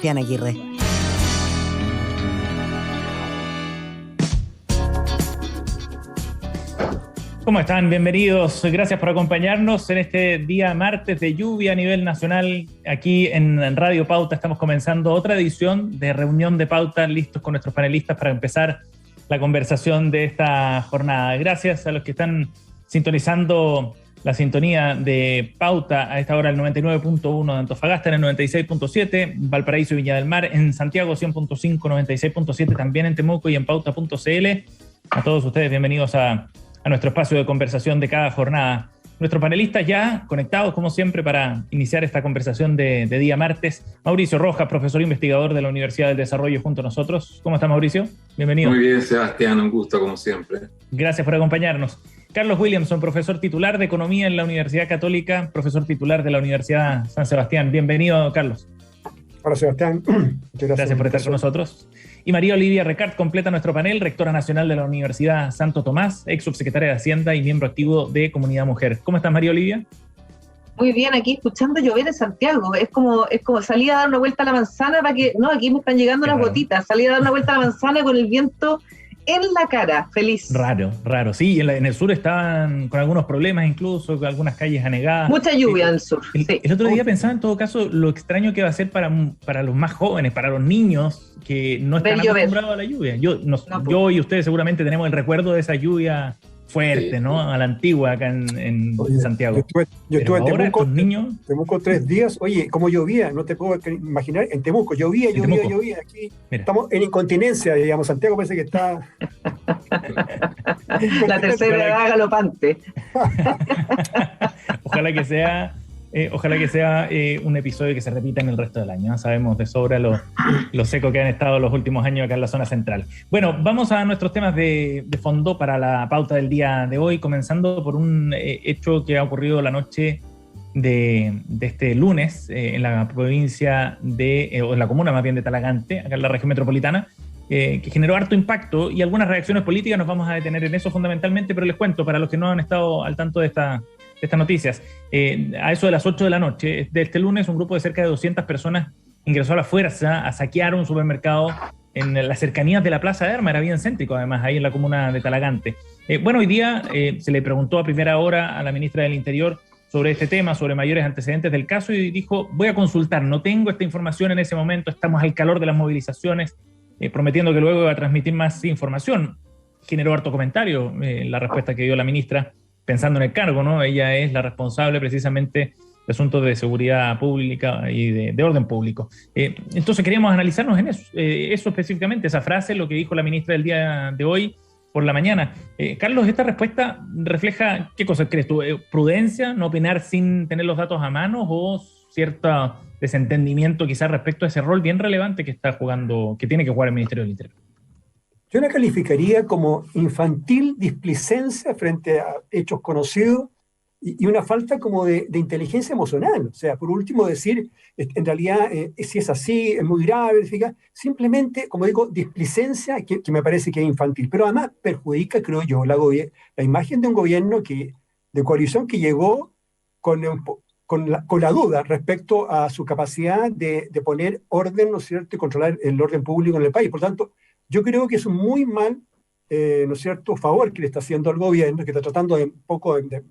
Sebastián Aguirre. ¿Cómo están? Bienvenidos. Gracias por acompañarnos en este día martes de lluvia a nivel nacional. Aquí en Radio Pauta estamos comenzando otra edición de Reunión de Pauta, listos con nuestros panelistas para empezar la conversación de esta jornada. Gracias a los que están sintonizando la sintonía de Pauta a esta hora, el 99.1 de Antofagasta, en el 96.7, Valparaíso y Viña del Mar, en Santiago 100.5, 96.7, también en Temuco y en Pauta.cl. A todos ustedes, bienvenidos a nuestro espacio de conversación de cada jornada. Nuestros panelistas ya conectados, como siempre, para iniciar esta conversación de día martes. Mauricio Rojas, profesor investigador de la Universidad del Desarrollo, junto a nosotros. ¿Cómo está, Mauricio? Bienvenido. Muy bien, Sebastián, un gusto, como siempre. Gracias por acompañarnos. Carlos Williamson, profesor titular de Economía en la Universidad Católica, profesor titular de la Universidad San Sebastián. Bienvenido, Carlos. Hola, Sebastián. Gracias por estar con nosotros. Y María Olivia Recart completa nuestro panel, rectora nacional de la Universidad Santo Tomás, ex subsecretaria de Hacienda y miembro activo de Comunidad Mujer. ¿Cómo estás, María Olivia? Muy bien, aquí escuchando llover en Santiago. Es como salir a dar una vuelta a la manzana para que... No, aquí me están llegando las gotitas. Salir a dar una vuelta a la manzana con el viento en la cara, feliz. Raro. Sí, en el sur estaban con algunos problemas, incluso con algunas calles anegadas. Mucha lluvia en el sur. El otro día pensaba, en todo caso, lo extraño que va a ser para los más jóvenes, para los niños que no están acostumbrados a la lluvia. Yo y ustedes seguramente tenemos el recuerdo de esa lluvia fuerte, sí, ¿no? A la antigua acá en Santiago. Yo estuve en Temuco 3 días. Oye, cómo llovía, no te puedo imaginar. En Temuco llovía. Aquí mira, estamos en incontinencia, digamos. Santiago parece que está... La tercera edad galopante. Ojalá que sea un episodio que se repita en el resto del año. Sabemos de sobra lo seco que han estado los últimos años acá en la zona central. Bueno, vamos a nuestros temas de fondo para la pauta del día de hoy, comenzando por un hecho que ha ocurrido la noche de este lunes en la provincia o en la comuna más bien de Talagante, acá en la región metropolitana, que generó harto impacto y algunas reacciones políticas. Nos vamos a detener en eso fundamentalmente, pero les cuento, para los que no han estado al tanto de estas noticias, a eso de las 8 de la noche de este lunes, un grupo de cerca de 200 personas ingresó a la fuerza a saquear un supermercado en las cercanías de la Plaza de Armas. Era bien céntrico, además, ahí en la comuna de Talagante. Hoy día se le preguntó a primera hora a la ministra del Interior sobre este tema, sobre mayores antecedentes del caso, y dijo: voy a consultar, no tengo esta información en ese momento, estamos al calor de las movilizaciones, prometiendo que luego va a transmitir más información. Generó harto comentario la respuesta que dio la ministra, pensando en el cargo, ¿no? Ella es la responsable precisamente de asuntos de seguridad pública y de orden público. Entonces queríamos analizarnos en eso específicamente, esa frase, lo que dijo la ministra del día de hoy por la mañana. Carlos, ¿esta respuesta refleja qué cosa crees tú? ¿Prudencia, no opinar sin tener los datos a mano, o cierto desentendimiento quizás respecto a ese rol bien relevante que está jugando, que tiene que jugar el Ministerio del Interior? Yo la calificaría como infantil displicencia frente a hechos conocidos y una falta como de inteligencia emocional. O sea, por último decir, en realidad, si es así, es muy grave, simplemente, como digo, displicencia que me parece que es infantil. Pero además perjudica, creo yo, la imagen de un gobierno de coalición que llegó con la duda respecto a su capacidad de poner orden, ¿no es cierto?, y controlar el orden público en el país. Por tanto, yo creo que es un muy mal, ¿no es cierto?, favor que le está haciendo al gobierno, que está tratando de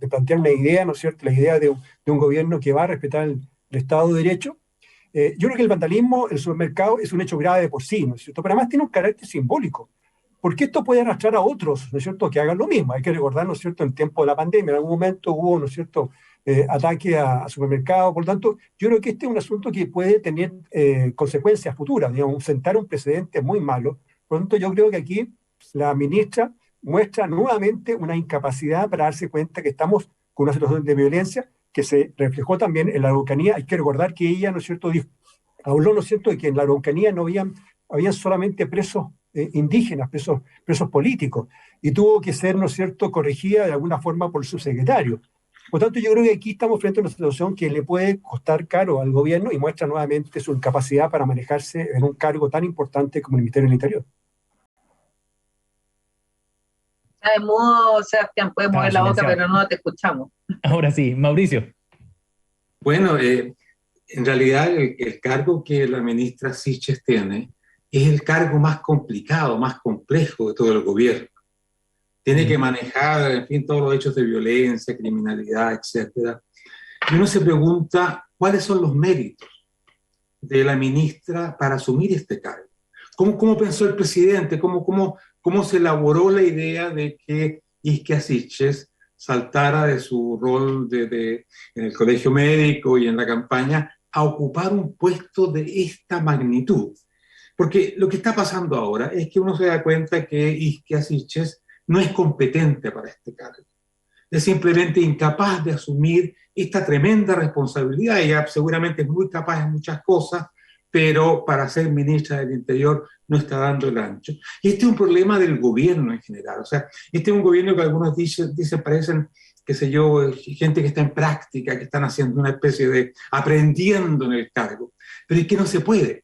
plantear una idea, ¿no es cierto?, la idea de un gobierno que va a respetar el Estado de Derecho. Yo creo que el vandalismo en el supermercado es un hecho grave de por sí, ¿no es cierto?, pero además tiene un carácter simbólico, porque esto puede arrastrar a otros, ¿no es cierto?, que hagan lo mismo. Hay que recordar, ¿no es cierto?, en el tiempo de la pandemia, en algún momento hubo, ¿no es cierto?, ataque a supermercados. Por lo tanto, yo creo que este es un asunto que puede tener consecuencias futuras, digamos, sentar un precedente muy malo. Por lo tanto, yo creo que aquí la ministra muestra nuevamente una incapacidad para darse cuenta que estamos con una situación de violencia que se reflejó también en la Araucanía. Hay que recordar que ella, ¿no es cierto?, habló, ¿no es cierto?, de que en la Araucanía no habían solamente presos indígenas, presos políticos, y tuvo que ser, ¿no es cierto?, corregida de alguna forma por el subsecretario. Por tanto, yo creo que aquí estamos frente a una situación que le puede costar caro al gobierno y muestra nuevamente su incapacidad para manejarse en un cargo tan importante como el Ministerio del Interior. Está de modo, Sebastián, puedes mover la boca, pero no te escuchamos. Ahora sí, Mauricio. Bueno, en realidad el cargo que la ministra Siches tiene es el cargo más complicado, más complejo de todo el gobierno. Tiene que manejar, en fin, todos los hechos de violencia, criminalidad, etcétera. Y uno se pregunta cuáles son los méritos de la ministra para asumir este cargo. ¿Cómo pensó el presidente? ¿Cómo se elaboró la idea de que Isquia Siches saltara de su rol en el colegio médico y en la campaña a ocupar un puesto de esta magnitud? Porque lo que está pasando ahora es que uno se da cuenta que Isquia Siches no es competente para este cargo. Es simplemente incapaz de asumir esta tremenda responsabilidad. Ella seguramente es muy capaz en muchas cosas, pero para ser ministra del Interior no está dando el ancho. Y este es un problema del gobierno en general. O sea, este es un gobierno que algunos dicen parecen, qué sé yo, gente que está en práctica, que están haciendo una especie de aprendiendo en el cargo. Pero es que no se puede.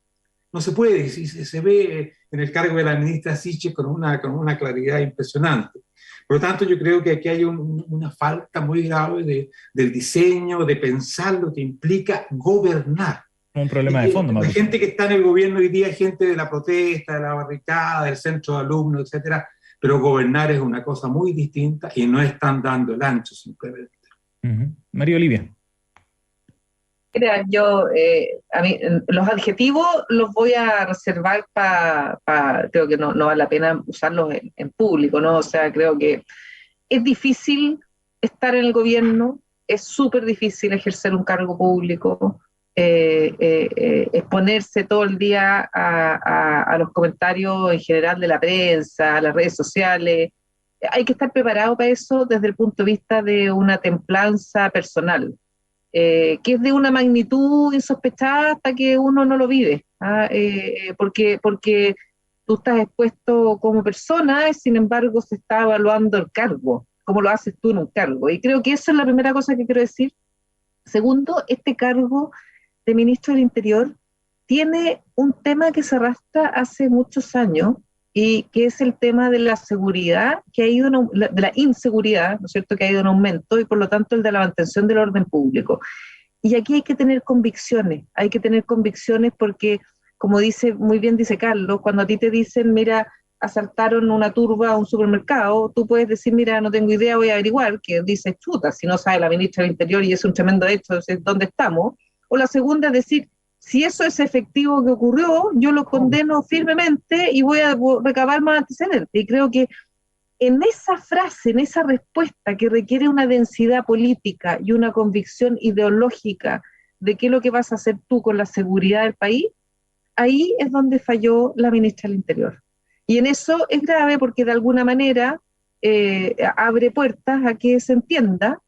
No se puede. Se ve en el cargo de la ministra Siches con una claridad impresionante. Por lo tanto, yo creo que aquí hay una falta muy grave del diseño, de pensar lo que implica gobernar. Un problema de fondo. La gente que está en el gobierno hoy día es gente de la protesta, de la barricada, del centro de alumnos, etcétera, pero gobernar es una cosa muy distinta y no están dando el ancho simplemente. María Olivia. Mira, a mí los adjetivos los voy a reservar creo que no vale la pena usarlos en público, ¿no? O sea, creo que es difícil estar en el gobierno, es súper difícil ejercer un cargo público, exponerse todo el día a los comentarios en general de la prensa, a las redes sociales. Hay que estar preparado para eso desde el punto de vista de una templanza personal. Que es de una magnitud insospechada hasta que uno no lo vive, porque tú estás expuesto como persona, sin embargo se está evaluando el cargo, cómo lo haces tú en un cargo, y creo que esa es la primera cosa que quiero decir. Segundo, este cargo de ministro del Interior tiene un tema que se arrastra hace muchos años, y que es el tema de la seguridad, que ha ido de la inseguridad, ¿no es cierto?, que ha ido en aumento, y por lo tanto el de la mantención del orden público. Y aquí hay que tener convicciones porque, como muy bien dice Carlos, cuando a ti te dicen, mira, asaltaron una turba a un supermercado, tú puedes decir, mira, no tengo idea, voy a averiguar, que dice, chuta, si no sabe la ministra del Interior y es un tremendo hecho, ¿dónde estamos? O la segunda es decir, si eso es efectivo que ocurrió, yo lo condeno firmemente y voy a recabar más antecedentes. Y creo que en esa frase, en esa respuesta que requiere una densidad política y una convicción ideológica de qué es lo que vas a hacer tú con la seguridad del país, ahí es donde falló la ministra del Interior. Y en eso es grave porque de alguna manera abre puertas a que se entienda.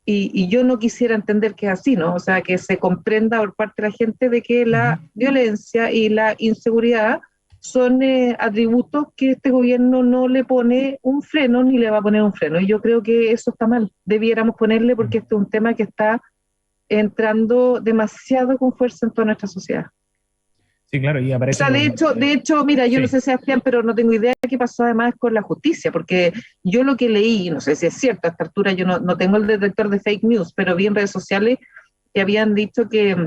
Y yo no quisiera entender que es así, ¿no? O sea, que se comprenda por parte de la gente de que la violencia y la inseguridad son atributos que este gobierno no le pone un freno ni le va a poner un freno. Y yo creo que eso está mal. Debiéramos ponerle, porque este es un tema que está entrando demasiado con fuerza en toda nuestra sociedad. Sí, claro, y aparece... O sea, de hecho, mira, yo no sé, Sebastián, pero no tengo idea de qué pasó además con la justicia, porque yo lo que leí, no sé si es cierto, a esta altura yo no tengo el detector de fake news, pero vi en redes sociales que habían dicho que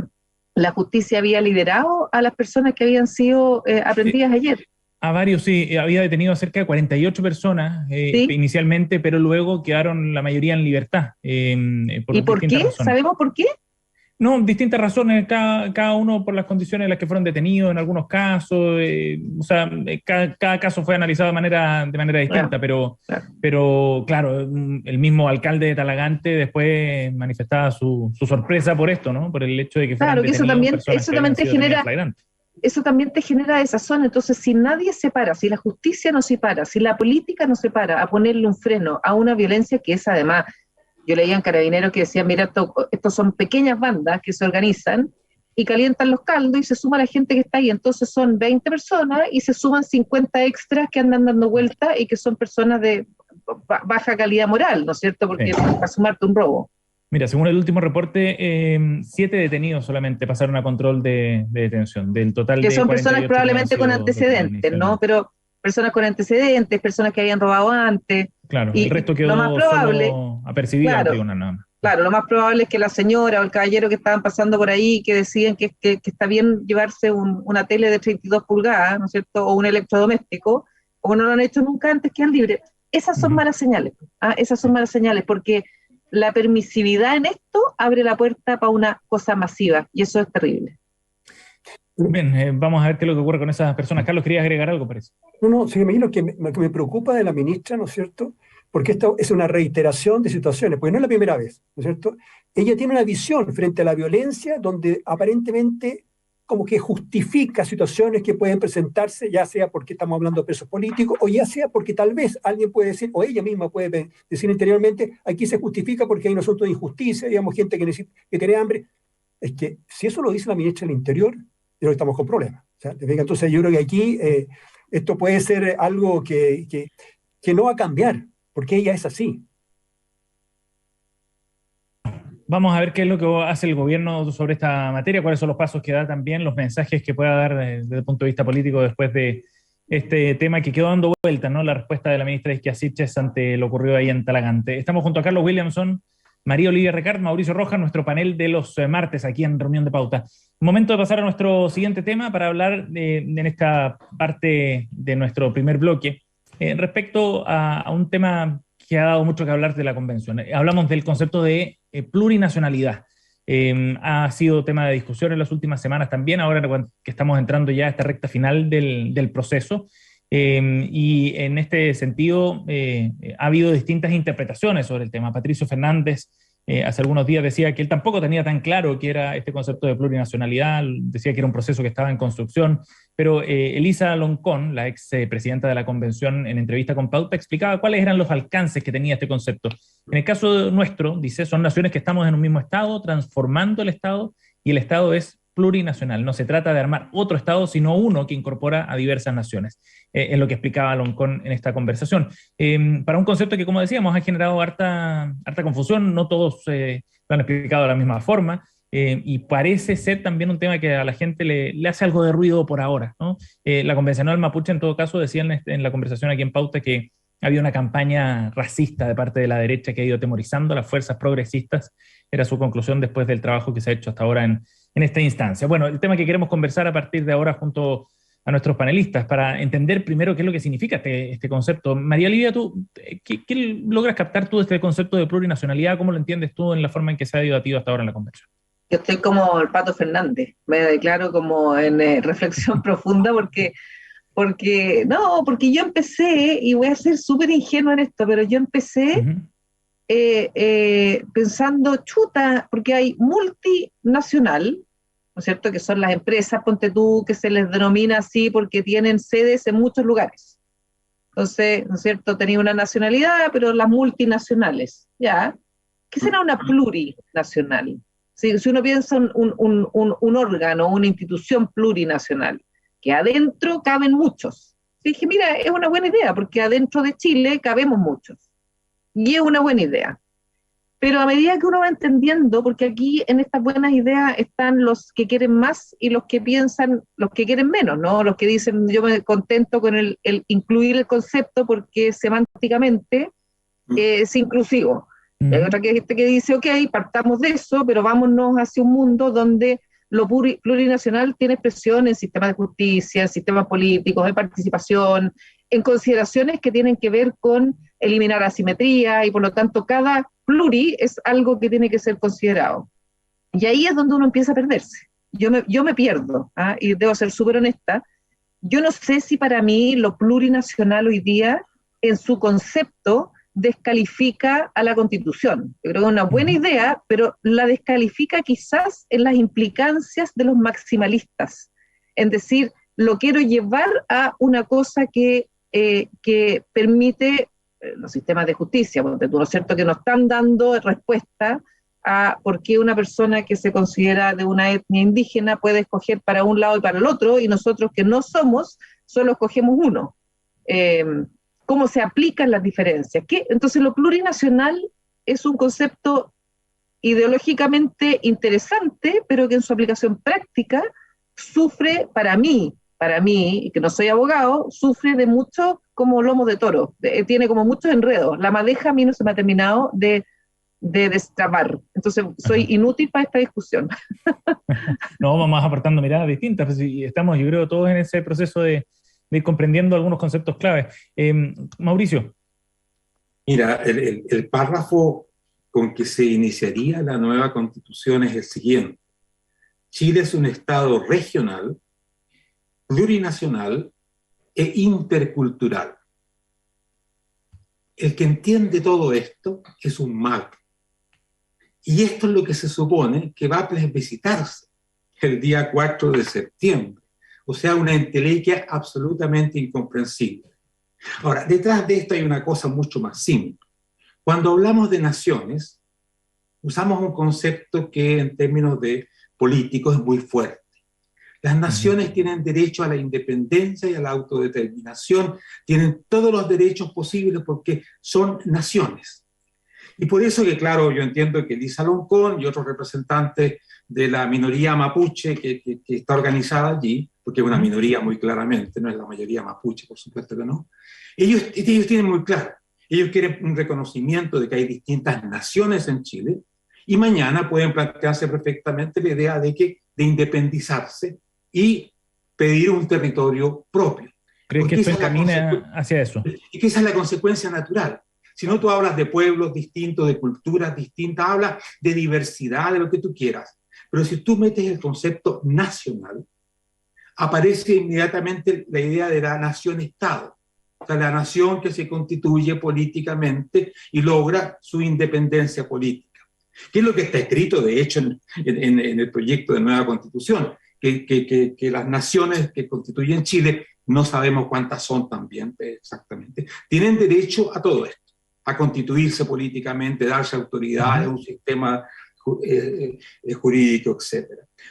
la justicia había liderado a las personas que habían sido aprendidas ayer. A varios, sí, había detenido a cerca de 48 personas ¿Sí? inicialmente, pero luego quedaron la mayoría en libertad. ¿Y por qué? Razones. ¿Sabemos por qué? No, distintas razones, cada uno por las condiciones en las que fueron detenidos en algunos casos, o sea, cada caso fue analizado de manera distinta, claro. Pero claro, el mismo alcalde de Talagante después manifestaba su sorpresa por esto, ¿no? Por el hecho de que fueran detenidos eso también te genera flagrantes. Eso también te genera desazón. Entonces, si nadie se para, si la justicia no se para, si la política no se para a ponerle un freno a una violencia que es además... Yo leía en Carabineros que decían, mira, estos son pequeñas bandas que se organizan y calientan los caldos y se suma la gente que está ahí. Entonces son 20 personas y se suman 50 extras que andan dando vueltas y que son personas de baja calidad moral, ¿no es cierto? Porque para sumarte un robo. Mira, según el último reporte, 7 detenidos solamente pasaron a control de detención. Del total que son personas probablemente con antecedentes, ¿no? Pero personas con antecedentes, personas que habían robado antes. Claro, y el resto quedó lo más probable, solo apercibido ante una norma. Claro, lo más probable es que la señora o el caballero que estaban pasando por ahí, que deciden que está bien llevarse una tele de 32 pulgadas, ¿no es cierto?, o un electrodoméstico, como no lo han hecho nunca antes, quedan libres. Esas son malas señales. Esas son malas señales, porque la permisividad en esto abre la puerta para una cosa masiva, y eso es terrible. Bien, vamos a ver qué es lo que ocurre con esas personas. Carlos, ¿querías agregar algo para eso? No, sí, a mí lo que me preocupa de la ministra, ¿no es cierto? Porque esto es una reiteración de situaciones, porque no es la primera vez, ¿no es cierto? Ella tiene una visión frente a la violencia donde aparentemente como que justifica situaciones que pueden presentarse, ya sea porque estamos hablando de presos políticos, o ya sea porque tal vez alguien puede decir, o ella misma puede decir interiormente, aquí se justifica porque hay un asunto de injusticia, digamos, gente que tiene hambre. Es que si eso lo dice la ministra del Interior, yo creo que estamos con problemas. O sea, entonces yo creo que aquí esto puede ser algo que no va a cambiar, porque ella es así. Vamos a ver qué es lo que hace el gobierno sobre esta materia, cuáles son los pasos que da también, los mensajes que pueda dar desde el punto de vista político después de este tema que quedó dando vuelta, ¿no? La respuesta de la ministra Isquia Siches ante lo ocurrido ahí en Talagante. Estamos junto a Carlos Williamson, María Olivia Recart, Mauricio Rojas, nuestro panel de los martes aquí en Reunión de Pauta. Momento de pasar a nuestro siguiente tema para hablar en esta parte de nuestro primer bloque respecto a un tema que ha dado mucho que hablar de la convención. Hablamos del concepto de plurinacionalidad. Ha sido tema de discusión en las últimas semanas también, ahora que estamos entrando ya a esta recta final del proceso. Y en este sentido ha habido distintas interpretaciones sobre el tema. Patricio Fernández hace algunos días decía que él tampoco tenía tan claro qué era este concepto de plurinacionalidad, decía que era un proceso que estaba en construcción, pero Elisa Loncón, la ex presidenta de la convención, en entrevista con Pauta, explicaba cuáles eran los alcances que tenía este concepto. En el caso nuestro, dice, son naciones que estamos en un mismo Estado, transformando el Estado, y el Estado es plurinacional. No se trata de armar otro Estado, sino uno que incorpora a diversas naciones. Es lo que explicaba Loncón en esta conversación. Para un concepto que, como decíamos, ha generado harta confusión, no todos lo han explicado de la misma forma, y parece ser también un tema que a la gente le hace algo de ruido por ahora, ¿no? La convencional mapuche, en todo caso, decía en la conversación aquí en Pauta que había una campaña racista de parte de la derecha que ha ido atemorizando a las fuerzas progresistas. Era su conclusión después del trabajo que se ha hecho hasta ahora en esta instancia. Bueno, el tema que queremos conversar a partir de ahora junto a nuestros panelistas para entender primero qué es lo que significa este concepto. María Olivia, ¿tú qué logras captar tú de este concepto de plurinacionalidad? ¿Cómo lo entiendes tú en la forma en que se ha debatido hasta ahora en la convención? Yo estoy como el Pato Fernández, me declaro como en reflexión profunda porque yo empecé, y voy a ser súper ingenua en esto, pero yo empecé pensando, chuta, porque hay multinacional, ¿no es cierto?, que son las empresas, ponte tú, que se les denomina así porque tienen sedes en muchos lugares. Entonces, ¿no es cierto?, tenía una nacionalidad, pero las multinacionales, ¿ya? ¿Qué será una plurinacional? Si uno piensa un órgano, una institución plurinacional, que adentro caben muchos. Y dije, mira, es una buena idea, porque adentro de Chile cabemos muchos. Y es una buena idea. Pero a medida que uno va entendiendo, porque aquí en estas buenas ideas están los que quieren más y los que piensan, los que quieren menos, ¿no? Los que dicen, yo me contento con el incluir el concepto porque semánticamente es inclusivo. Hay otra gente que dice, ok, partamos de eso, pero vámonos hacia un mundo donde lo plurinacional tiene expresión en sistemas de justicia, en sistemas políticos, de participación, en consideraciones que tienen que ver con eliminar asimetría, y por lo tanto cada pluri es algo que tiene que ser considerado. Y ahí es donde uno empieza a perderse. Yo me pierdo, y debo ser súper honesta. Yo no sé si para mí lo plurinacional hoy día, en su concepto, descalifica a la Constitución. Yo creo que es una buena idea, pero la descalifica quizás en las implicancias de los maximalistas. Es decir, lo quiero llevar a una cosa que permite los sistemas de justicia, porque ¿no es cierto?, que nos están dando respuesta a por qué una persona que se considera de una etnia indígena puede escoger para un lado y para el otro, y nosotros que no somos, solo escogemos uno. ¿Cómo se aplican las diferencias? Entonces lo plurinacional es un concepto ideológicamente interesante, pero que en su aplicación práctica sufre, para mí, y que no soy abogado, sufre de mucho como lomo de toro, tiene como muchos enredos. La madeja a mí no se me ha terminado de de destrabar. Entonces, soy inútil para esta discusión. No, vamos aportando miradas distintas, pues, y estamos, yo creo, todos en ese proceso de ir comprendiendo algunos conceptos clave. Mauricio. Mira, el párrafo con que se iniciaría la nueva constitución es el siguiente. Chile es un estado regional, plurinacional e intercultural. El que entiende todo esto es un mago. Y esto es lo que se supone que va a plebiscitarse el día 4 de septiembre. O sea, una entelequia absolutamente incomprensible. Ahora, detrás de esto hay una cosa mucho más simple. Cuando hablamos de naciones, usamos un concepto que en términos de políticos es muy fuerte. Las naciones tienen derecho a la independencia y a la autodeterminación, tienen todos los derechos posibles porque son naciones. Y por eso que, claro, yo entiendo que Elisa Loncón y otros representantes de la minoría mapuche que está organizada allí, porque es una minoría muy claramente, no es la mayoría mapuche, por supuesto que no, ellos tienen muy claro, ellos quieren un reconocimiento de que hay distintas naciones en Chile y mañana pueden plantearse perfectamente la idea de independizarse y pedir un territorio propio. ¿Crees que esto encamina hacia eso? Y que esa es la consecuencia natural. Si no, tú hablas de pueblos distintos, de culturas distintas, hablas de diversidad, de lo que tú quieras. Pero si tú metes el concepto nacional, aparece inmediatamente la idea de la nación-estado. O sea, la nación que se constituye políticamente y logra su independencia política. ¿Qué es lo que está escrito, de hecho, en el proyecto de nueva constitución? Que las naciones que constituyen Chile, no sabemos cuántas son también exactamente, tienen derecho a todo esto, a constituirse políticamente, darse autoridad a un sistema jurídico, etc.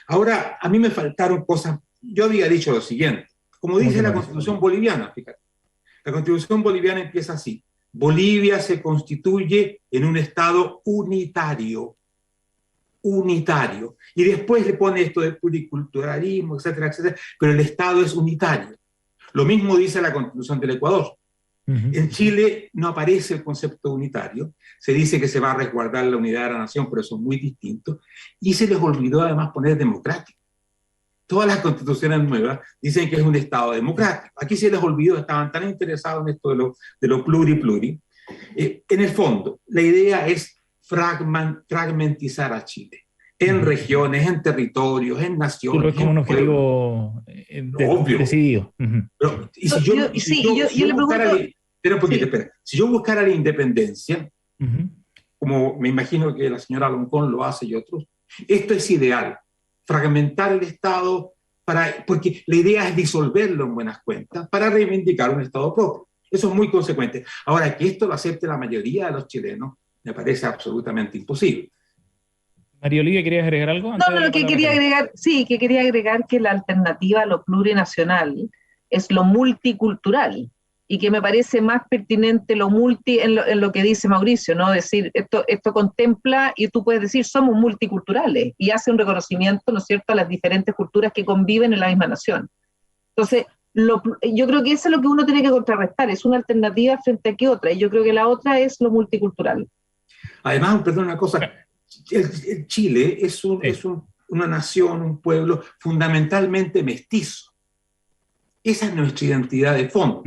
Ahora, a mí me faltaron cosas. Yo había dicho lo siguiente, como dice la Constitución boliviana, fíjate, la Constitución boliviana empieza así: Bolivia se constituye en un estado unitario, y después le pone esto de pluriculturalismo, etcétera, etcétera, pero el estado es unitario. Lo mismo dice la Constitución del Ecuador. En Chile no aparece el concepto unitario, se dice que se va a resguardar la unidad de la nación, pero eso es muy distinto, y se les olvidó además poner democrático. Todas las constituciones nuevas dicen que es un Estado democrático. Aquí se les olvidó, estaban tan interesados en esto de lo pluri. En el fondo, la idea es fragmentizar a Chile en regiones, en territorios, en naciones. Pero es como un objetivo obvio, decidido. Pero, y si yo buscara la independencia, como me imagino que la señora Loncón lo hace y otros, esto es ideal. Fragmentar el Estado, porque la idea es disolverlo en buenas cuentas para reivindicar un Estado propio. Eso es muy consecuente. Ahora, que esto lo acepte la mayoría de los chilenos, me parece absolutamente imposible. María Olivia, ¿querías agregar algo? Que quería agregar que la alternativa a lo plurinacional es lo multicultural, y que me parece más pertinente lo multi en lo que dice Mauricio, ¿no? Es decir, esto contempla, y tú puedes decir, somos multiculturales, y hace un reconocimiento, ¿no es cierto?, a las diferentes culturas que conviven en la misma nación. Entonces, yo creo que eso es lo que uno tiene que contrarrestar, es una alternativa frente a qué otra, y yo creo que la otra es lo multicultural. Además, perdón, una cosa, el Chile es una nación, un pueblo fundamentalmente mestizo. Esa es nuestra identidad de fondo.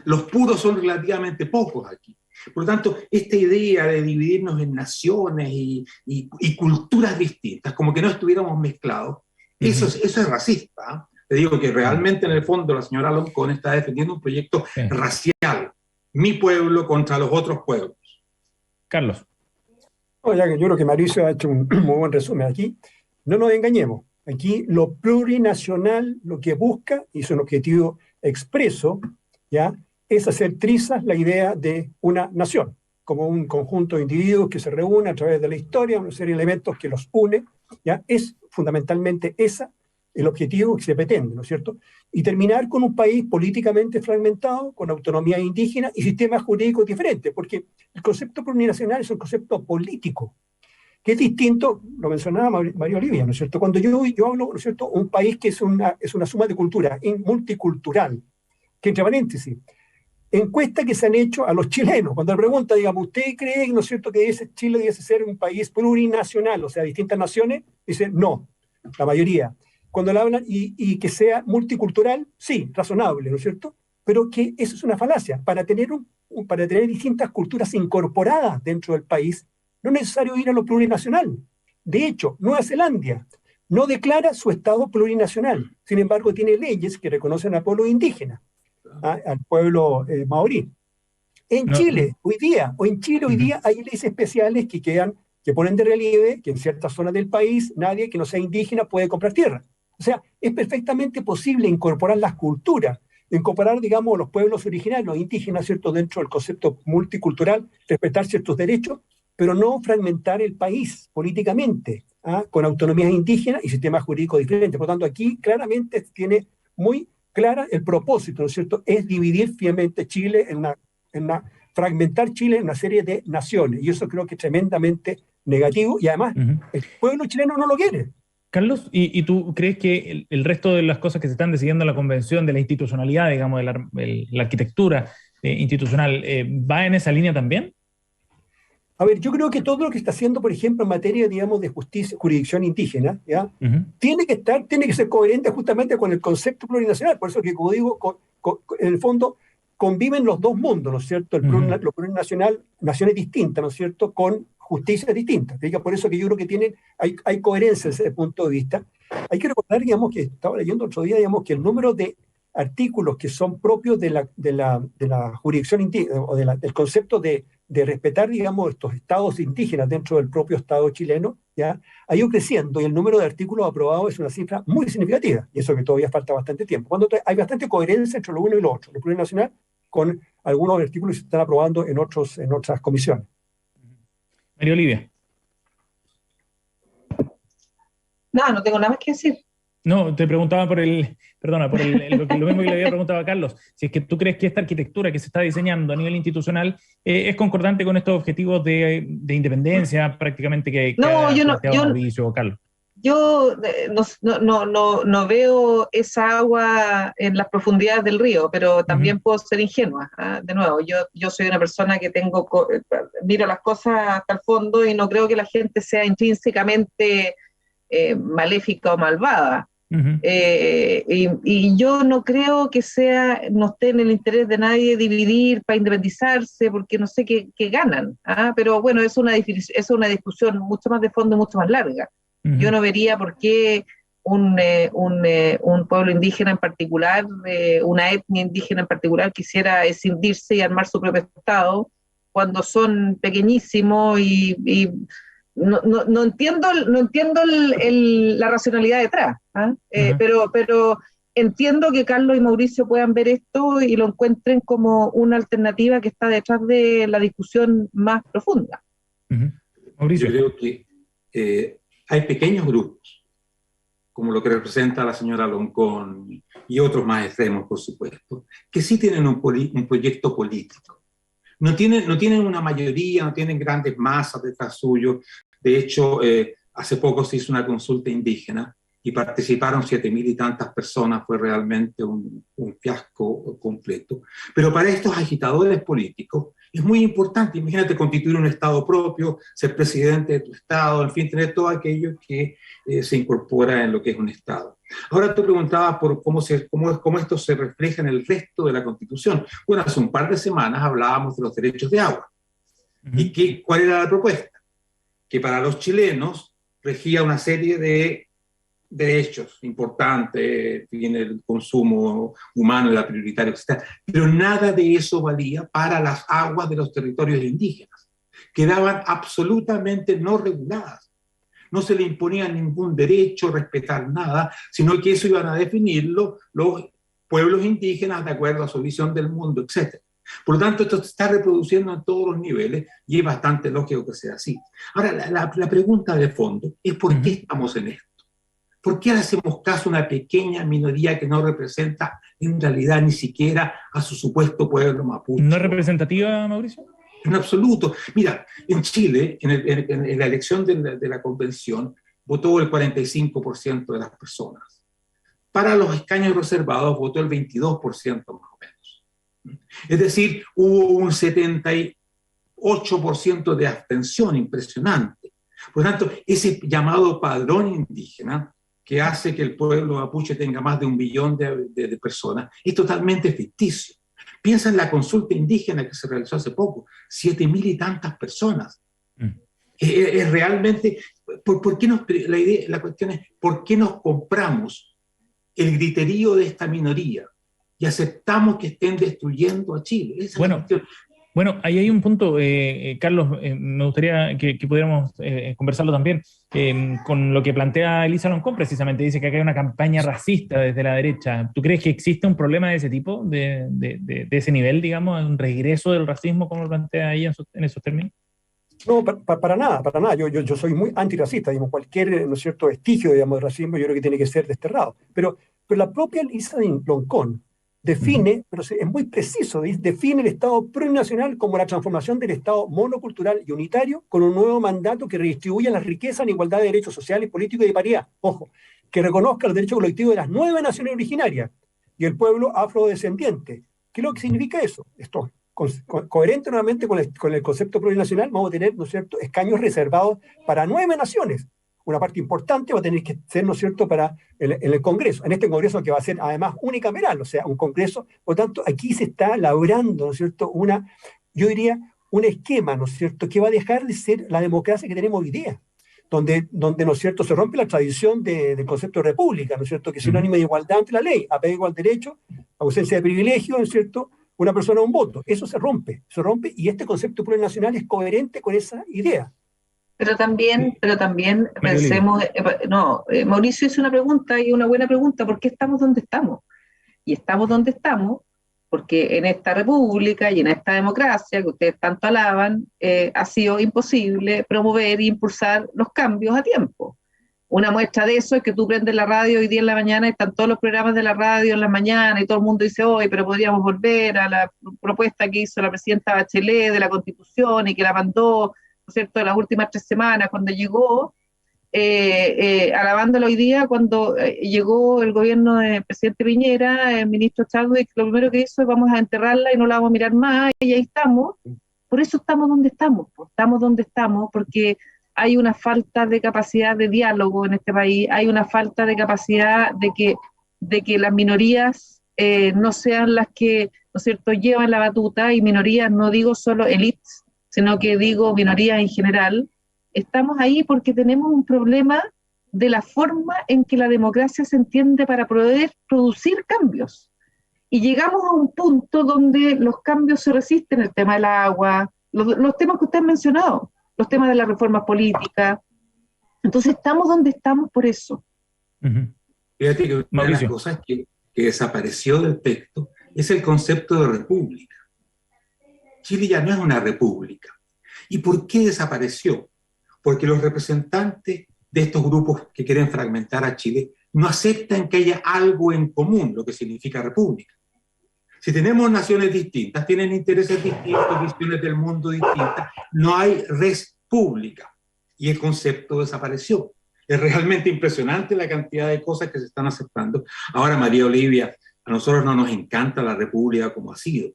Los puros son relativamente pocos aquí. Por lo tanto, esta idea de dividirnos en naciones y culturas distintas, como que no estuviéramos mezclados, eso es racista. Te digo que realmente en el fondo la señora Loncón está defendiendo un proyecto racial. Mi pueblo contra los otros pueblos. Carlos. Yo creo que Mauricio ha hecho un muy buen resumen aquí. No nos engañemos. Aquí lo plurinacional lo que busca, y es un objetivo expreso, ¿ya?, es hacer trizas la idea de una nación, como un conjunto de individuos que se reúnen a través de la historia, una serie de elementos que los une, ¿ya? Es fundamentalmente ese el objetivo que se pretende, ¿no es cierto? Y terminar con un país políticamente fragmentado, con autonomía indígena y sistemas jurídicos diferentes, porque el concepto plurinacional es un concepto político, que es distinto, lo mencionaba María Olivia, ¿no es cierto? Cuando yo hablo, ¿no es cierto?, un país que es una suma de cultura, multicultural, que entre paréntesis, encuestas que se han hecho a los chilenos. Cuando le pregunta, digamos, ¿usted cree, ¿no es cierto?, que Chile debe ser un país plurinacional, o sea, distintas naciones? Dice, no, la mayoría. Cuando le hablan y que sea multicultural, sí, razonable, ¿no es cierto? Pero que eso es una falacia. Para tener distintas culturas incorporadas dentro del país, no es necesario ir a lo plurinacional. De hecho, Nueva Zelanda no declara su Estado plurinacional. Sin embargo, tiene leyes que reconocen al pueblo indígena, al pueblo maorí. En Chile, hoy día hay leyes especiales que ponen de relieve que en ciertas zonas del país nadie que no sea indígena puede comprar tierra. O sea, es perfectamente posible incorporar las culturas, incorporar, digamos, los pueblos originarios, los indígenas, ¿cierto?, dentro del concepto multicultural, respetar ciertos derechos, pero no fragmentar el país políticamente, con autonomías indígenas y sistemas jurídicos diferentes. Por lo tanto, aquí claramente tiene muy clara el propósito, ¿no es cierto?, es dividir finalmente Chile fragmentar Chile en una serie de naciones, y eso creo que es tremendamente negativo, y además el pueblo chileno no lo quiere. Carlos, ¿y tú crees que el resto de las cosas que se están decidiendo en la convención, de la institucionalidad, digamos, de la arquitectura institucional, va en esa línea también? A ver, yo creo que todo lo que está haciendo, por ejemplo, en materia, digamos, de justicia, jurisdicción indígena, ¿ya? Tiene que ser coherente justamente con el concepto plurinacional. Por eso que, como digo, en el fondo conviven los dos mundos, ¿no es cierto? Lo plurinacional, naciones distintas, ¿no es cierto?, con justicias distintas. Por eso que yo creo que hay coherencia desde ese punto de vista. Hay que recordar, digamos, que estaba leyendo otro día, digamos, que el número de artículos que son propios de la jurisdicción indígena, o del concepto de respetar, digamos, estos estados indígenas dentro del propio Estado chileno, ¿ya?, ha ido creciendo, y el número de artículos aprobados es una cifra muy significativa, y eso que todavía falta bastante tiempo. Cuando hay bastante coherencia entre lo uno y lo otro, lo plurinacional, con algunos artículos que se están aprobando en otras comisiones. María Olivia. No tengo nada más que decir. No, te preguntaba lo mismo que le había preguntado a Carlos, si es que tú crees que esta arquitectura que se está diseñando a nivel institucional es concordante con estos objetivos de independencia prácticamente que ha planteado Mauricio o Carlos. Yo no veo esa agua en las profundidades del río, pero también puedo ser ingenua. De nuevo, yo soy una persona que miro las cosas hasta el fondo y no creo que la gente sea intrínsecamente maléfica o malvada. Y yo no creo que no esté en el interés de nadie dividir para independizarse, porque no sé qué ganan. Pero bueno, es una discusión mucho más de fondo y mucho más larga. Yo no vería por qué un pueblo indígena en particular, una etnia indígena en particular, quisiera escindirse y armar su propio Estado cuando son pequeñísimos y no entiendo la racionalidad detrás, pero entiendo que Carlos y Mauricio puedan ver esto y lo encuentren como una alternativa que está detrás de la discusión más profunda. Mauricio. Yo creo que hay pequeños grupos, como lo que representa la señora Loncón y otros más extremos, por supuesto, que sí tienen un proyecto político. No tienen una mayoría, no tienen grandes masas detrás suyo. De hecho, hace poco se hizo una consulta indígena y participaron 7.000 y tantas personas. Fue realmente un fiasco completo. Pero para estos agitadores políticos es muy importante, imagínate, constituir un Estado propio, ser presidente de tu Estado, en fin, tener todo aquello que se incorpora en lo que es un Estado. Ahora tú preguntabas por cómo esto se refleja en el resto de la Constitución. Bueno, hace un par de semanas hablábamos de los derechos de agua. ¿Y cuál era la propuesta? Que para los chilenos regía una serie de derechos importantes, en el consumo humano era prioritario, etc. Pero nada de eso valía para las aguas de los territorios indígenas. Quedaban absolutamente no reguladas. No se le imponía ningún derecho, respetar nada, sino que eso iban a definirlo los pueblos indígenas de acuerdo a su visión del mundo, etc. Por lo tanto, esto se está reproduciendo en todos los niveles y es bastante lógico que sea así. Ahora, la pregunta de fondo es ¿por qué estamos en esto? ¿Por qué hacemos caso a una pequeña minoría que no representa en realidad ni siquiera a su supuesto pueblo mapuche? ¿No es representativa, Mauricio? En absoluto. Mira, en Chile, en la elección de la convención, votó el 45% de las personas. Para los escaños reservados votó el 22% más o menos. Es decir, hubo un 78% de abstención, impresionante. Por lo tanto, ese llamado padrón indígena, que hace que el pueblo mapuche tenga más de 1 millón de personas, es totalmente ficticio. Piensa en la consulta indígena que se realizó hace poco, 7.000 y tantas personas. Es realmente, ¿por qué la cuestión es, ¿por qué nos compramos el griterío de esta minoría y aceptamos que estén destruyendo a Chile? Esa es la cuestión. Bueno, ahí hay un punto, Carlos, me gustaría que pudiéramos conversarlo también, con lo que plantea Elisa Loncón, precisamente, dice que acá hay una campaña racista desde la derecha. ¿Tú crees que existe un problema de ese tipo, de ese nivel, digamos, un regreso del racismo, como lo plantea ahí en esos términos? No, para nada, para nada. Yo soy muy antirracista, digamos, cualquier, ¿no es cierto?, vestigio, digamos, de racismo yo creo que tiene que ser desterrado. Pero la propia Elisa Loncón define, pero es muy preciso, define el Estado plurinacional como la transformación del Estado monocultural y unitario con un nuevo mandato que redistribuya las riquezas en igualdad de derechos sociales, políticos y de paridad. Ojo, que reconozca los derechos colectivos de las 9 naciones originarias y el pueblo afrodescendiente. ¿Qué es lo que significa eso? Esto, coherente nuevamente con el concepto plurinacional, vamos a tener, ¿no es cierto?, escaños reservados para 9 naciones. Una parte importante va a tener que ser, ¿no es cierto?, para el Congreso, en este Congreso que va a ser además unicameral, o sea, un Congreso. Por lo tanto, aquí se está labrando, ¿no es cierto?, yo diría, un esquema, ¿no es cierto?, que va a dejar de ser la democracia que tenemos hoy día, donde ¿no es cierto?, se rompe la tradición del concepto de república, ¿no es cierto?, que es sinónimo de igualdad ante la ley, apego al derecho, ausencia de privilegio, ¿no es cierto?, una persona un voto. Eso se rompe, y este concepto plurinacional es coherente con esa idea. Pero también pensemos, Mauricio hizo una pregunta y una buena pregunta: ¿por qué estamos donde estamos? Y estamos donde estamos porque en esta república y en esta democracia que ustedes tanto alaban, ha sido imposible promover e impulsar los cambios a tiempo. Una muestra de eso es que tú prendes la radio hoy día en la mañana y están todos los programas de la radio en la mañana y todo el mundo dice, hoy, pero podríamos volver a la propuesta que hizo la presidenta Bachelet de la Constitución y que la mandó, ¿no es cierto?, en las últimas 3 semanas cuando llegó, alabándolo hoy día cuando llegó el gobierno del presidente Piñera, el ministro Chadwick, lo primero que hizo es vamos a enterrarla y no la vamos a mirar más, y ahí estamos. Por eso estamos donde estamos, porque hay una falta de capacidad de diálogo en este país, hay una falta de capacidad de que las minorías no sean las que, ¿no es cierto?, llevan la batuta, y minorías no digo solo élites, sino que digo minorías en general. Estamos ahí porque tenemos un problema de la forma en que la democracia se entiende para poder producir cambios. Y llegamos a un punto donde los cambios se resisten, el tema del agua, los temas que usted ha mencionado, los temas de las reformas políticas. Entonces estamos donde estamos por eso. Fíjate que una de las cosas que desapareció del texto es el concepto de república. Chile ya no es una república. ¿Y por qué desapareció? Porque los representantes de estos grupos que quieren fragmentar a Chile no aceptan que haya algo en común, lo que significa república. Si tenemos naciones distintas, tienen intereses distintos, visiones del mundo distintas, no hay res pública y el concepto desapareció. Es realmente impresionante la cantidad de cosas que se están aceptando. Ahora, María Olivia, a nosotros no nos encanta la república como ha sido.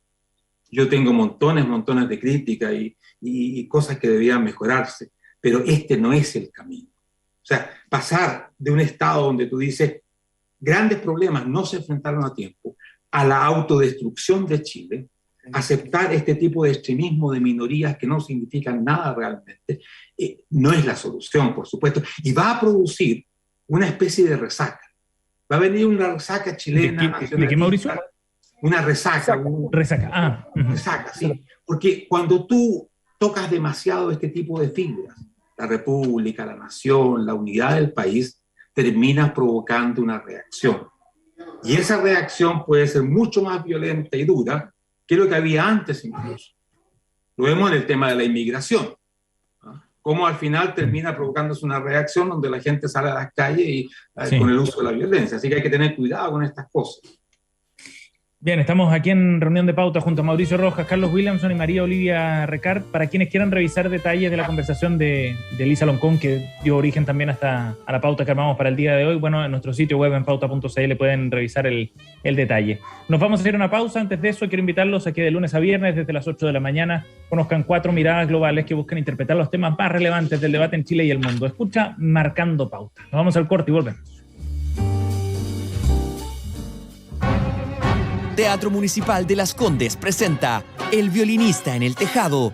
Yo tengo montones de críticas y cosas que debían mejorarse, pero este no es el camino. O sea, pasar de un estado donde tú dices grandes problemas no se enfrentaron a tiempo, a la autodestrucción de Chile, aceptar este tipo de extremismo de minorías que no significan nada realmente, no es la solución, por supuesto, y va a producir una especie de resaca. Va a venir una resaca chilena. ¿De qué, Mauricio? Una resaca. Resaca, sí. Porque cuando tú tocas demasiado este tipo de fibras, la república, la nación, la unidad del país, terminas provocando una reacción. Y esa reacción puede ser mucho más violenta y dura que lo que había antes incluso. Lo vemos en el tema de la inmigración, ¿no? Cómo al final termina provocándose una reacción donde la gente sale a las calles y con el uso de la violencia. Así que hay que tener cuidado con estas cosas. Bien, estamos aquí en reunión de pauta junto a Mauricio Rojas, Carlos Williamson y María Olivia Recart. Para quienes quieran revisar detalles de la conversación de Elisa Loncón, que dio origen también a la pauta que armamos para el día de hoy, bueno, en nuestro sitio web en pauta.cl pueden revisar el detalle. Nos vamos a hacer una pausa. Antes de eso, quiero invitarlos a que de lunes a viernes, desde las 8 de la mañana, conozcan 4 miradas globales que buscan interpretar los temas más relevantes del debate en Chile y el mundo. Escucha Marcando Pauta. Nos vamos al corte y volvemos. Teatro Municipal de Las Condes presenta El violinista en el tejado.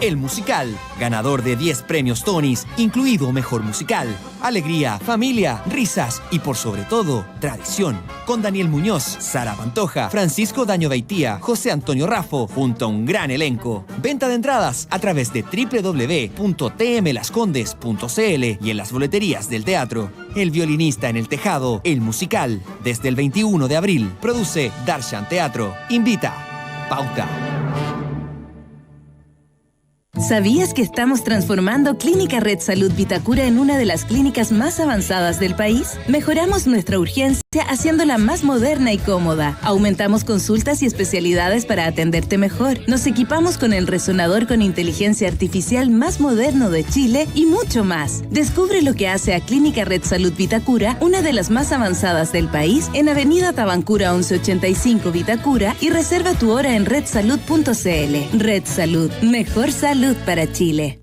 El musical, ganador de 10 premios Tonys, incluido Mejor Musical. Alegría, familia, risas y por sobre todo, tradición. Con Daniel Muñoz, Sara Pantoja, Francisco Daño Beitía, José Antonio Raffo, junto a un gran elenco. Venta de entradas a través de www.tmlascondes.cl y en las boleterías del teatro. El violinista en el tejado, el musical, desde el 21 de abril. Produce Darshan Teatro. Invita. Pauta. ¿Sabías que estamos transformando Clínica Red Salud Vitacura en una de las clínicas más avanzadas del país? Mejoramos nuestra urgencia haciéndola más moderna y cómoda. Aumentamos consultas y especialidades para atenderte mejor. Nos equipamos con el resonador con inteligencia artificial más moderno de Chile y mucho más. Descubre lo que hace a Clínica Red Salud Vitacura una de las más avanzadas del país en Avenida Tabancura 1185 Vitacura y reserva tu hora en redsalud.cl. Red Salud. Mejor salud para Chile.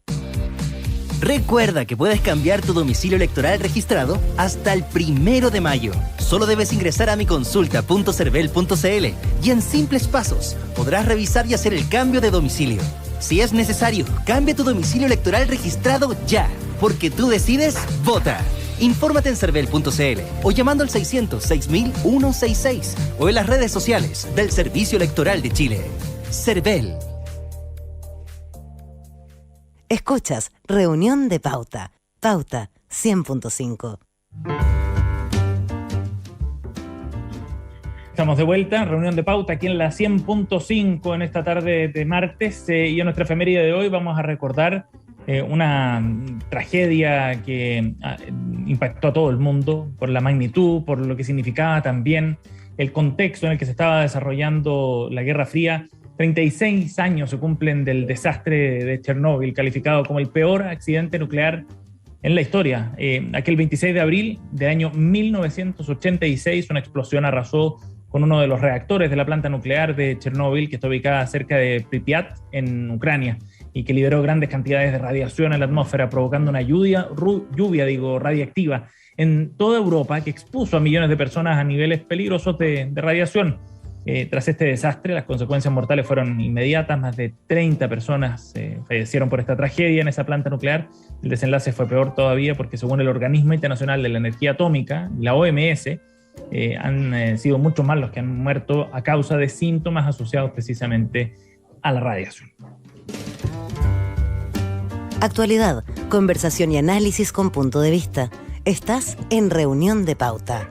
Recuerda que puedes cambiar tu domicilio electoral registrado hasta el 1 de mayo. Solo debes ingresar a miconsulta.cervel.cl y en simples pasos podrás revisar y hacer el cambio de domicilio. Si es necesario, cambia tu domicilio electoral registrado ya, porque tú decides, vota. Infórmate en cervel.cl o llamando al 600-6000-166 o en las redes sociales del Servicio Electoral de Chile. Cervel. Escuchas Reunión de Pauta. Pauta 100.5. Estamos de vuelta, reunión de pauta aquí en la 100.5 en esta tarde de martes y en nuestra efeméride de hoy vamos a recordar una tragedia que impactó a todo el mundo por la magnitud, por lo que significaba también el contexto en el que se estaba desarrollando la Guerra Fría. 36 años se cumplen del desastre de Chernóbil, calificado como el peor accidente nuclear en la historia. Aquel 26 de abril del año 1986, una explosión arrasó con uno de los reactores de la planta nuclear de Chernóbil, que está ubicada cerca de Pripyat, en Ucrania, y que liberó grandes cantidades de radiación en la atmósfera, provocando una lluvia radiactiva en toda Europa, que expuso a millones de personas a niveles peligrosos de radiación. Tras este desastre, las consecuencias mortales fueron inmediatas. Más de 30 personas fallecieron por esta tragedia en esa planta nuclear. El desenlace fue peor todavía porque, según el Organismo Internacional de la Energía Atómica, la OMS, han sido muchos más los que han muerto a causa de síntomas asociados precisamente a la radiación. Actualidad, conversación y análisis con punto de vista. Estás en Reunión de Pauta.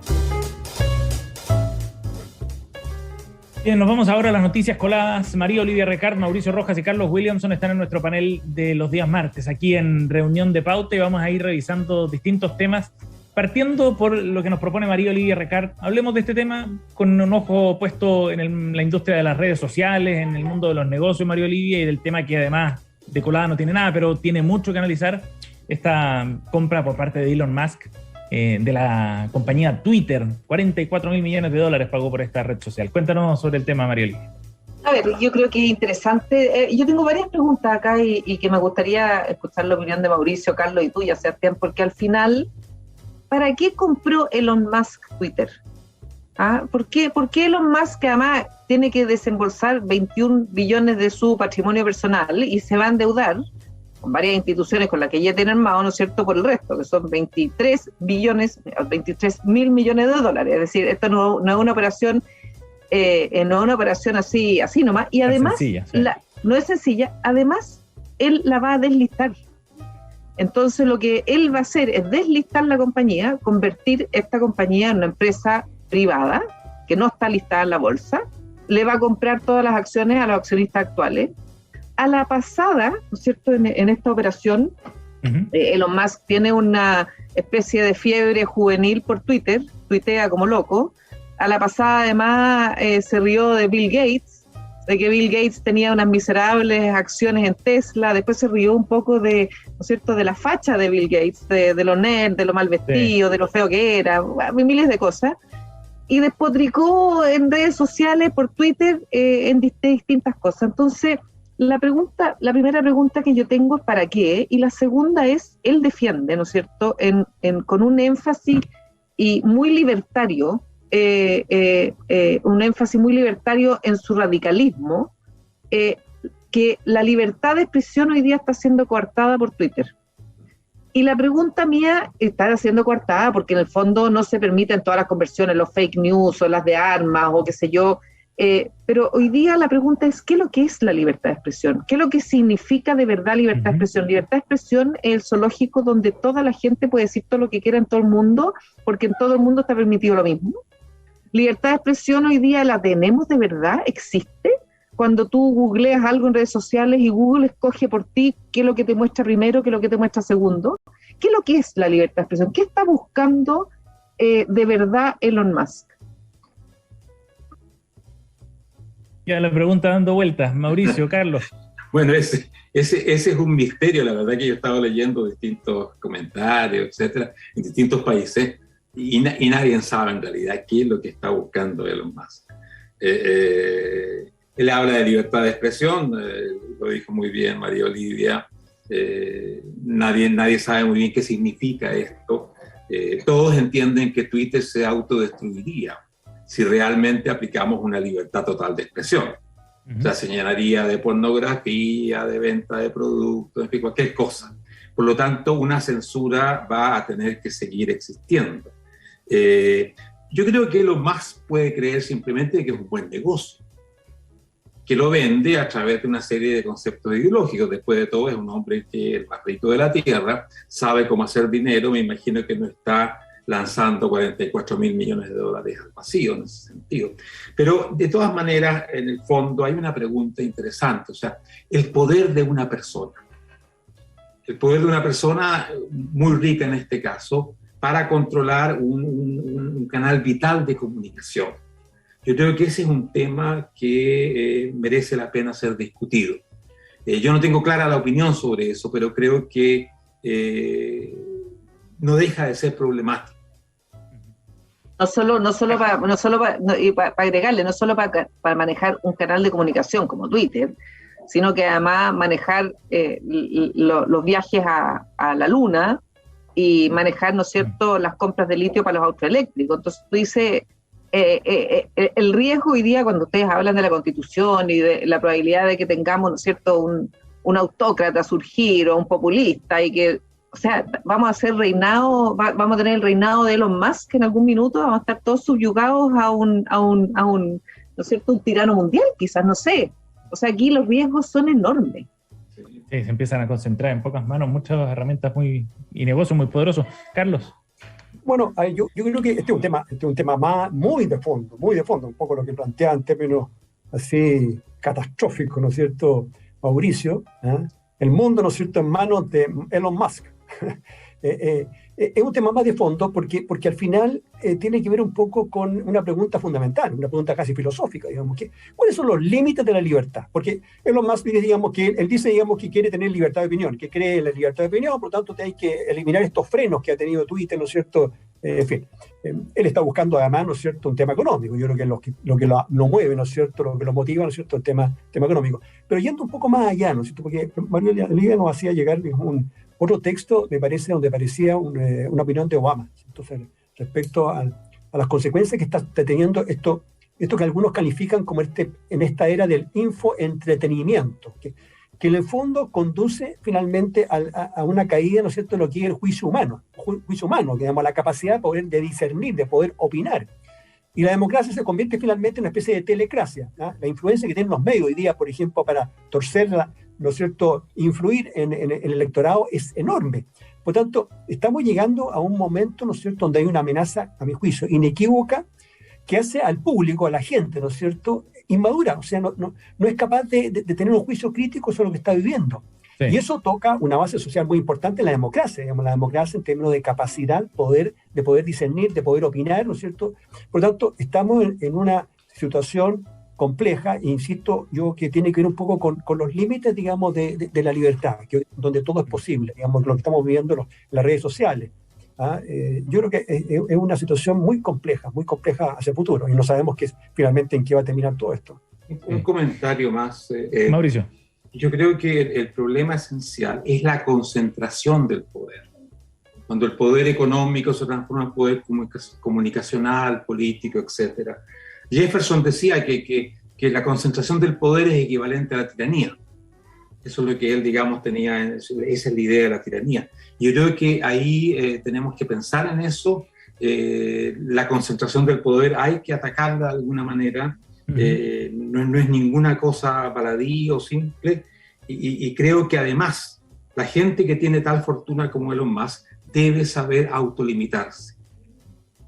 Bien, nos vamos ahora a las noticias coladas. María Olivia Recart, Mauricio Rojas y Carlos Williamson están en nuestro panel de los días martes, aquí en Reunión de Pauta, y vamos a ir revisando distintos temas, partiendo por lo que nos propone María Olivia Recart. Hablemos de este tema con un ojo puesto en la industria de las redes sociales, en el mundo de los negocios, María Olivia, y del tema que además de colada no tiene nada, pero tiene mucho que analizar, esta compra por parte de Elon Musk de la compañía Twitter. $44.000 millones pagó por esta red social. Cuéntanos sobre el tema, María Olivia. A ver, yo creo que es interesante. Yo tengo varias preguntas acá y que me gustaría escuchar la opinión de Mauricio, Carlos y tuya, Sebastián, porque al final, ¿para qué compró Elon Musk Twitter? ¿Por qué Elon Musk, que además tiene que desembolsar 21 billones de su patrimonio personal y se va a endeudar con varias instituciones con las que ya tiene armado, ¿no es cierto?, por el resto, que son 23 mil millones de dólares. Es decir, esto no es una operación así nomás. Y además, no es sencilla. Además, él la va a deslistar. Entonces, lo que él va a hacer es deslistar la compañía, convertir esta compañía en una empresa privada que no está listada en la bolsa, le va a comprar todas las acciones a los accionistas actuales. A la pasada, ¿no es cierto?, en esta operación, Elon Musk tiene una especie de fiebre juvenil por Twitter, tuitea como loco, A la pasada, además, se rió de Bill Gates, de que Bill Gates tenía unas miserables acciones en Tesla. Después se rió un poco de, ¿no es cierto?, de la facha de Bill Gates, de lo nerd, de lo mal vestido, de lo feo que era, miles de cosas. Y despotricó en redes sociales, por Twitter, en distintas cosas. Entonces, la primera pregunta que yo tengo es ¿para qué? Y la segunda es, él defiende, ¿no es cierto?, con un énfasis y muy libertario, un énfasis muy libertario en su radicalismo, que la libertad de expresión hoy día está siendo coartada por Twitter. Y la pregunta mía, está siendo coartada porque en el fondo no se permiten todas las conversiones, los fake news o las de armas o qué sé yo, pero hoy día la pregunta es ¿qué es lo que es la libertad de expresión? ¿Qué es lo que significa de verdad libertad de expresión? Libertad de expresión es el zoológico donde toda la gente puede decir todo lo que quiera en todo el mundo, porque en todo el mundo está permitido lo mismo. Libertad de expresión hoy día la tenemos de verdad, existe. Cuando tú googleas algo en redes sociales y Google escoge por ti qué es lo que te muestra primero, qué es lo que te muestra segundo. ¿Qué es lo que es la libertad de expresión? ¿Qué está buscando de verdad Elon Musk? Ya la pregunta dando vueltas. Mauricio, Carlos. Bueno, ese es un misterio. La verdad que yo he estado leyendo distintos comentarios, etcétera, en distintos países, y nadie sabe en realidad qué es lo que está buscando Elon Musk. Él habla de libertad de expresión, lo dijo muy bien María Olivia, nadie sabe muy bien qué significa esto. Todos entienden que Twitter se autodestruiría si realmente aplicamos una libertad total de expresión. O sea, se llenaría de pornografía, de venta de productos, en fin, cualquier cosa. Por lo tanto, una censura va a tener que seguir existiendo. Yo creo que Elon Musk puede creer simplemente que es un buen negocio, que lo vende a través de una serie de conceptos ideológicos. Después de todo, es un hombre que es el más rico de la tierra, sabe cómo hacer dinero. Me imagino que no está lanzando 44.000 millones de dólares al vacío en ese sentido. Pero de todas maneras, en el fondo hay una pregunta interesante, o sea, el poder de una persona. El poder de una persona muy rica en este caso para controlar un canal vital de comunicación. Yo creo que ese es un tema que merece la pena ser discutido. Yo no tengo clara la opinión sobre eso, pero creo que no deja de ser problemático. Para agregarle, no solo para manejar un canal de comunicación como Twitter, sino que además manejar los viajes a la Luna y manejar, ¿no es cierto?, las compras de litio para los autos eléctricos. Entonces tú dices, el riesgo hoy día cuando ustedes hablan de la Constitución y de la probabilidad de que tengamos, ¿no es cierto?, un autócrata surgir o un populista y que, o sea, vamos a tener el reinado de Elon Musk en algún minuto, vamos a estar todos subyugados a un ¿no es cierto?, un tirano mundial, quizás, no sé. O sea, aquí los riesgos son enormes. Sí, se empiezan a concentrar en pocas manos muchas herramientas y negocios muy poderosos. Carlos. Bueno, yo creo que este es un tema muy de fondo, un poco lo que plantea en términos así catastróficos, ¿no es cierto, Mauricio? El mundo, ¿no es cierto?, en manos de Elon Musk. Es un tema más de fondo porque al final tiene que ver un poco con una pregunta fundamental, una pregunta casi filosófica, digamos, ¿cuáles son los límites de la libertad? Porque Elon Musk dice, digamos, él dice, digamos, que quiere tener libertad de opinión, que cree en la libertad de opinión, por lo tanto hay que eliminar estos frenos que ha tenido Twitter, ¿no es cierto? En fin, él está buscando además, ¿no es cierto?, un tema económico. Yo creo que lo que lo mueve, ¿no es cierto?, lo que lo motiva, ¿no es cierto?, el tema económico. Pero yendo un poco más allá, ¿no es cierto?, porque María Olivia nos hacía llegar otro texto, me parece, donde aparecía una opinión de Obama, entonces, respecto a las consecuencias que está teniendo esto que algunos califican como en esta era del infoentretenimiento, que en el fondo conduce finalmente a una caída, ¿no es cierto?, de lo que es el juicio humano, que digamos, la capacidad de discernir, de poder opinar. Y la democracia se convierte finalmente en una especie de telecracia. La influencia que tienen los medios hoy día, por ejemplo, para torcerla, ¿no es cierto?, influir en el electorado es enorme. Por tanto, estamos llegando a un momento, ¿no es cierto?, donde hay una amenaza, a mi juicio, inequívoca, que hace al público, a la gente, ¿no es cierto?, inmadura, o sea, no es capaz de tener un juicio crítico sobre lo que está viviendo. Sí. Y eso toca una base social muy importante en la democracia, digamos, la democracia en términos de capacidad, de poder discernir, de poder opinar, ¿no es cierto? Por lo tanto, estamos en una situación compleja, e insisto, yo que tiene que ver un poco con los límites, digamos, de la libertad, donde todo es posible, digamos, lo que estamos viviendo en las redes sociales. Yo creo que es una situación muy compleja hacia el futuro, y no sabemos finalmente en qué va a terminar todo esto. Un comentario más. Mauricio. Yo creo que el problema esencial es la concentración del poder. Cuando el poder económico se transforma en poder comunicacional, político, etc. Jefferson decía que la concentración del poder es equivalente a la tiranía. Eso es lo que él, digamos, tenía, esa es la idea de la tiranía. Yo creo que ahí tenemos que pensar en eso. La concentración del poder hay que atacarla de alguna manera. No es ninguna cosa baladí o simple, y creo que además la gente que tiene tal fortuna como Elon Musk debe saber autolimitarse,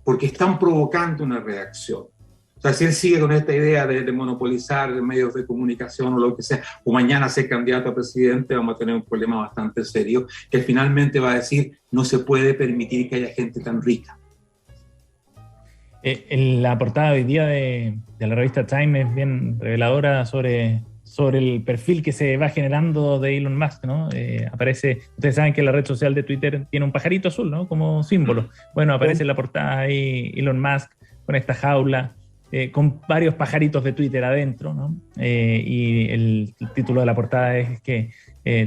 porque están provocando una reacción. O sea, si él sigue con esta idea de monopolizar medios de comunicación o lo que sea, o mañana ser candidato a presidente, vamos a tener un problema bastante serio, que finalmente va a decir, no se puede permitir que haya gente tan rica. En la portada de hoy día de la revista Time es bien reveladora sobre el perfil que se va generando de Elon Musk, ¿no? Aparece, ustedes saben que la red social de Twitter tiene un pajarito azul, ¿no? Como símbolo. Bueno, aparece en la portada ahí Elon Musk con esta jaula, con varios pajaritos de Twitter adentro, ¿no? Y el título de la portada es que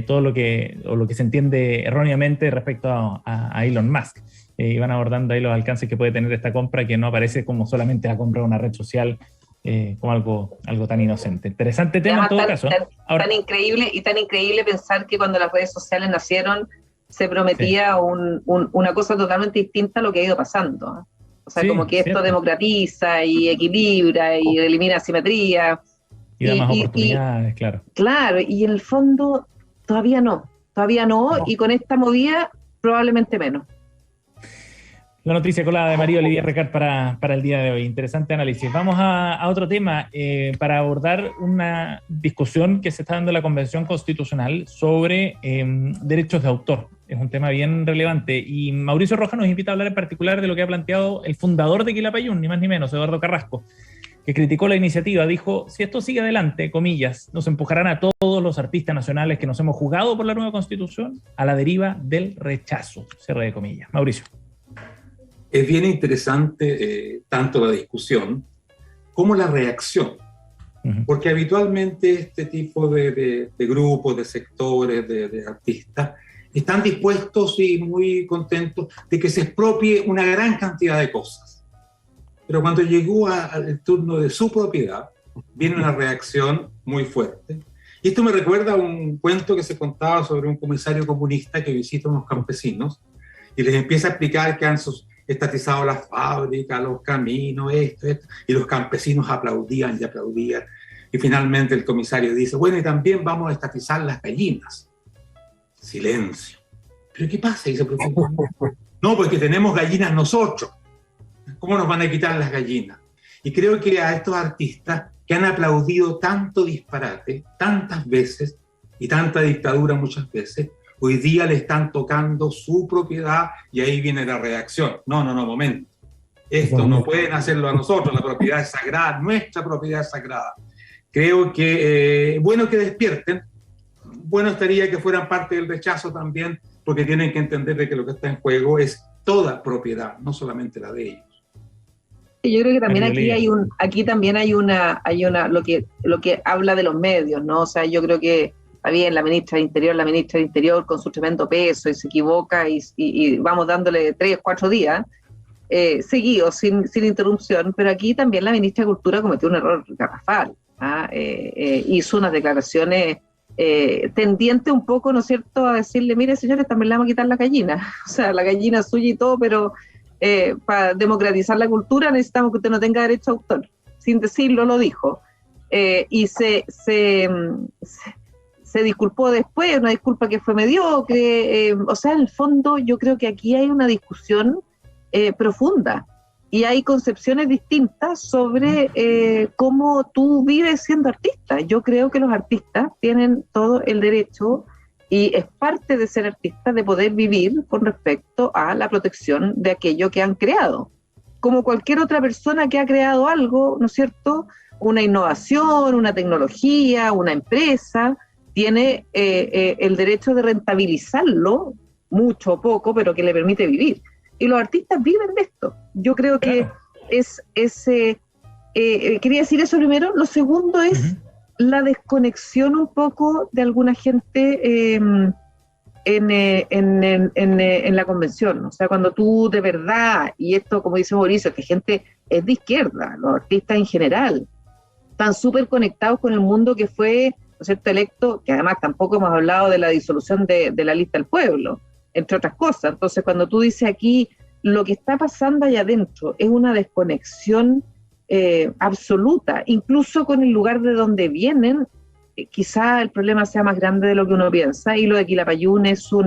todo lo que se entiende erróneamente respecto a Elon Musk. Y van abordando ahí los alcances que puede tener esta compra, que no aparece como solamente la compra de una red social, como algo tan inocente. Interesante tema en todo caso. Tan increíble pensar que cuando las redes sociales nacieron se prometía una cosa totalmente distinta a lo que ha ido pasando. O sea, como que esto democratiza y equilibra y elimina asimetría. Y da más oportunidades, claro. Claro, y en el fondo todavía no, y con esta movida probablemente menos. La noticia colada de María Olivia Recart para el día de hoy. Interesante análisis. Vamos a otro tema para abordar una discusión que se está dando en la Convención Constitucional sobre derechos de autor. Es un tema bien relevante y Mauricio Rojas nos invita a hablar en particular de lo que ha planteado el fundador de Quilapayún, ni más ni menos, Eduardo Carrasco, que criticó la iniciativa. Dijo, si esto sigue adelante, comillas, nos empujarán a todos los artistas nacionales que nos hemos jugado por la nueva Constitución a la deriva del rechazo. Cierre de comillas. Mauricio. Es bien interesante tanto la discusión como la reacción, porque habitualmente este tipo de grupos, de sectores, de artistas, están dispuestos y muy contentos de que se expropie una gran cantidad de cosas. Pero cuando llegó al turno de su propiedad, viene una reacción muy fuerte. Y esto me recuerda a un cuento que se contaba sobre un comisario comunista que visita a unos campesinos y les empieza a explicar que han estatizado las fábricas, los caminos, esto, y los campesinos aplaudían y aplaudían. Y finalmente el comisario dice, bueno, y también vamos a estatizar las gallinas. Silencio. ¿Pero qué pasa? Y se preocupa. No, porque tenemos gallinas nosotros. ¿Cómo nos van a quitar las gallinas? Y creo que a estos artistas que han aplaudido tanto disparate, tantas veces, y tanta dictadura muchas veces, hoy día le están tocando su propiedad y ahí viene la reacción. No, momento. Esto no pueden hacerlo a nosotros, la propiedad es sagrada, nuestra propiedad es sagrada. Creo que bueno que despierten, bueno estaría que fueran parte del rechazo también, porque tienen que entender de que lo que está en juego es toda propiedad, no solamente la de ellos. Yo creo que también aquí también hay una lo que habla de los medios, ¿no? O sea, yo creo que está bien, la ministra de Interior con su tremendo peso y se equivoca y vamos dándole 3 o 4 días seguidos, sin interrupción, pero aquí también la ministra de Cultura cometió un error garrafal. Hizo unas declaraciones tendientes un poco, ¿no es cierto?, a decirle, mire señores, también le vamos a quitar la gallina, o sea, la gallina es suya y todo, pero para democratizar la cultura necesitamos que usted no tenga derecho a autor. Sin decirlo, lo dijo. Y se disculpó después, una disculpa que fue mediocre. O sea, en el fondo yo creo que aquí hay una discusión profunda y hay concepciones distintas sobre cómo tú vives siendo artista. Yo creo que los artistas tienen todo el derecho Y es parte de ser artista de poder vivir con respecto a la protección de aquello que han creado. Como cualquier otra persona que ha creado algo, ¿no es cierto? Una innovación, una tecnología, una empresa, tiene el derecho de rentabilizarlo, mucho o poco, pero que le permite vivir. Y los artistas viven de esto. Yo creo que quería decir eso primero. Lo segundo es la desconexión un poco de alguna gente en la convención. O sea, cuando tú de verdad, y esto como dice Mauricio, que gente es de izquierda, los artistas en general, están súper conectados con el mundo que fue, ¿no es cierto?, electo, que además tampoco hemos hablado de la disolución de la lista del pueblo, entre otras cosas. Entonces, cuando tú dices aquí, lo que está pasando allá adentro es una desconexión absoluta, incluso con el lugar de donde vienen, quizá el problema sea más grande de lo que uno piensa, y lo de Quilapayún esto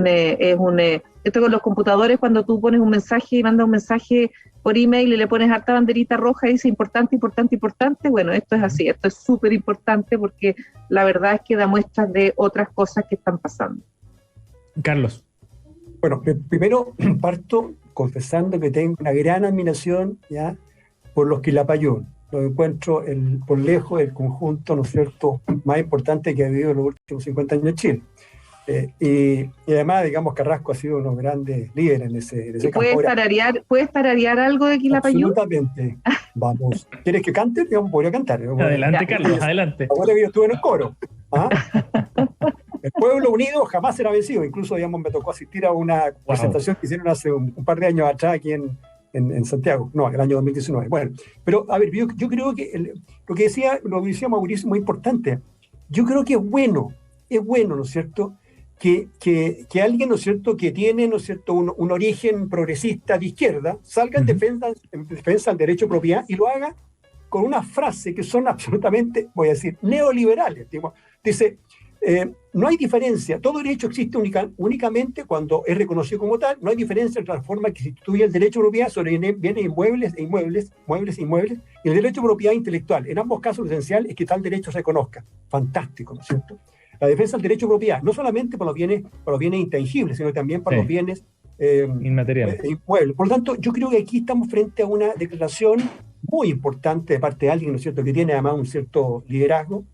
con los computadores, cuando tú pones un mensaje y mandas un mensaje por email y le pones harta banderita roja y dice importante, importante, importante, bueno, esto es así, esto es súper importante porque la verdad es que da muestras de otras cosas que están pasando. Carlos. Bueno, primero parto confesando que tengo una gran admiración, ¿ya?, por los Quilapayún. Lo encuentro por lejos el conjunto, ¿no es cierto?, más importante que ha habido en los últimos 50 años en Chile. Y además, digamos, Carrasco ha sido uno de los grandes líderes en ese campo. ¿Puedes tararear algo de Quilapayún? Absolutamente. Vamos. ¿Quieres que cante? Digamos, podría cantar. Adelante, Carlos, adelante. Ahora que yo estuve en el coro. ¿Ah? El pueblo unido jamás será vencido. Incluso, digamos, me tocó asistir a una presentación que hicieron hace un par de años atrás aquí en Santiago, no, el año 2019. Bueno, pero a ver, yo creo que lo que decía Mauricio es muy importante. Yo creo que es bueno, ¿no es cierto?, que alguien, ¿no es cierto?, que tiene, ¿no es cierto?, un origen progresista de izquierda, salga en defensa del derecho de propiedad y lo haga con una frase que son absolutamente, voy a decir, neoliberales. Dice, no hay diferencia, todo derecho existe únicamente cuando es reconocido como tal, no hay diferencia entre la forma que se instituye el derecho de propiedad sobre bienes inmuebles muebles, y el derecho de propiedad intelectual. En ambos casos lo esencial es que tal derecho se reconozca. Fantástico, ¿no es cierto? La defensa del derecho de propiedad, no solamente para los bienes intangibles, sino también para los bienes inmateriales. Inmuebles. Por lo tanto, yo creo que aquí estamos frente a una declaración muy importante de parte de alguien, ¿no es cierto?, que tiene además un cierto liderazgo.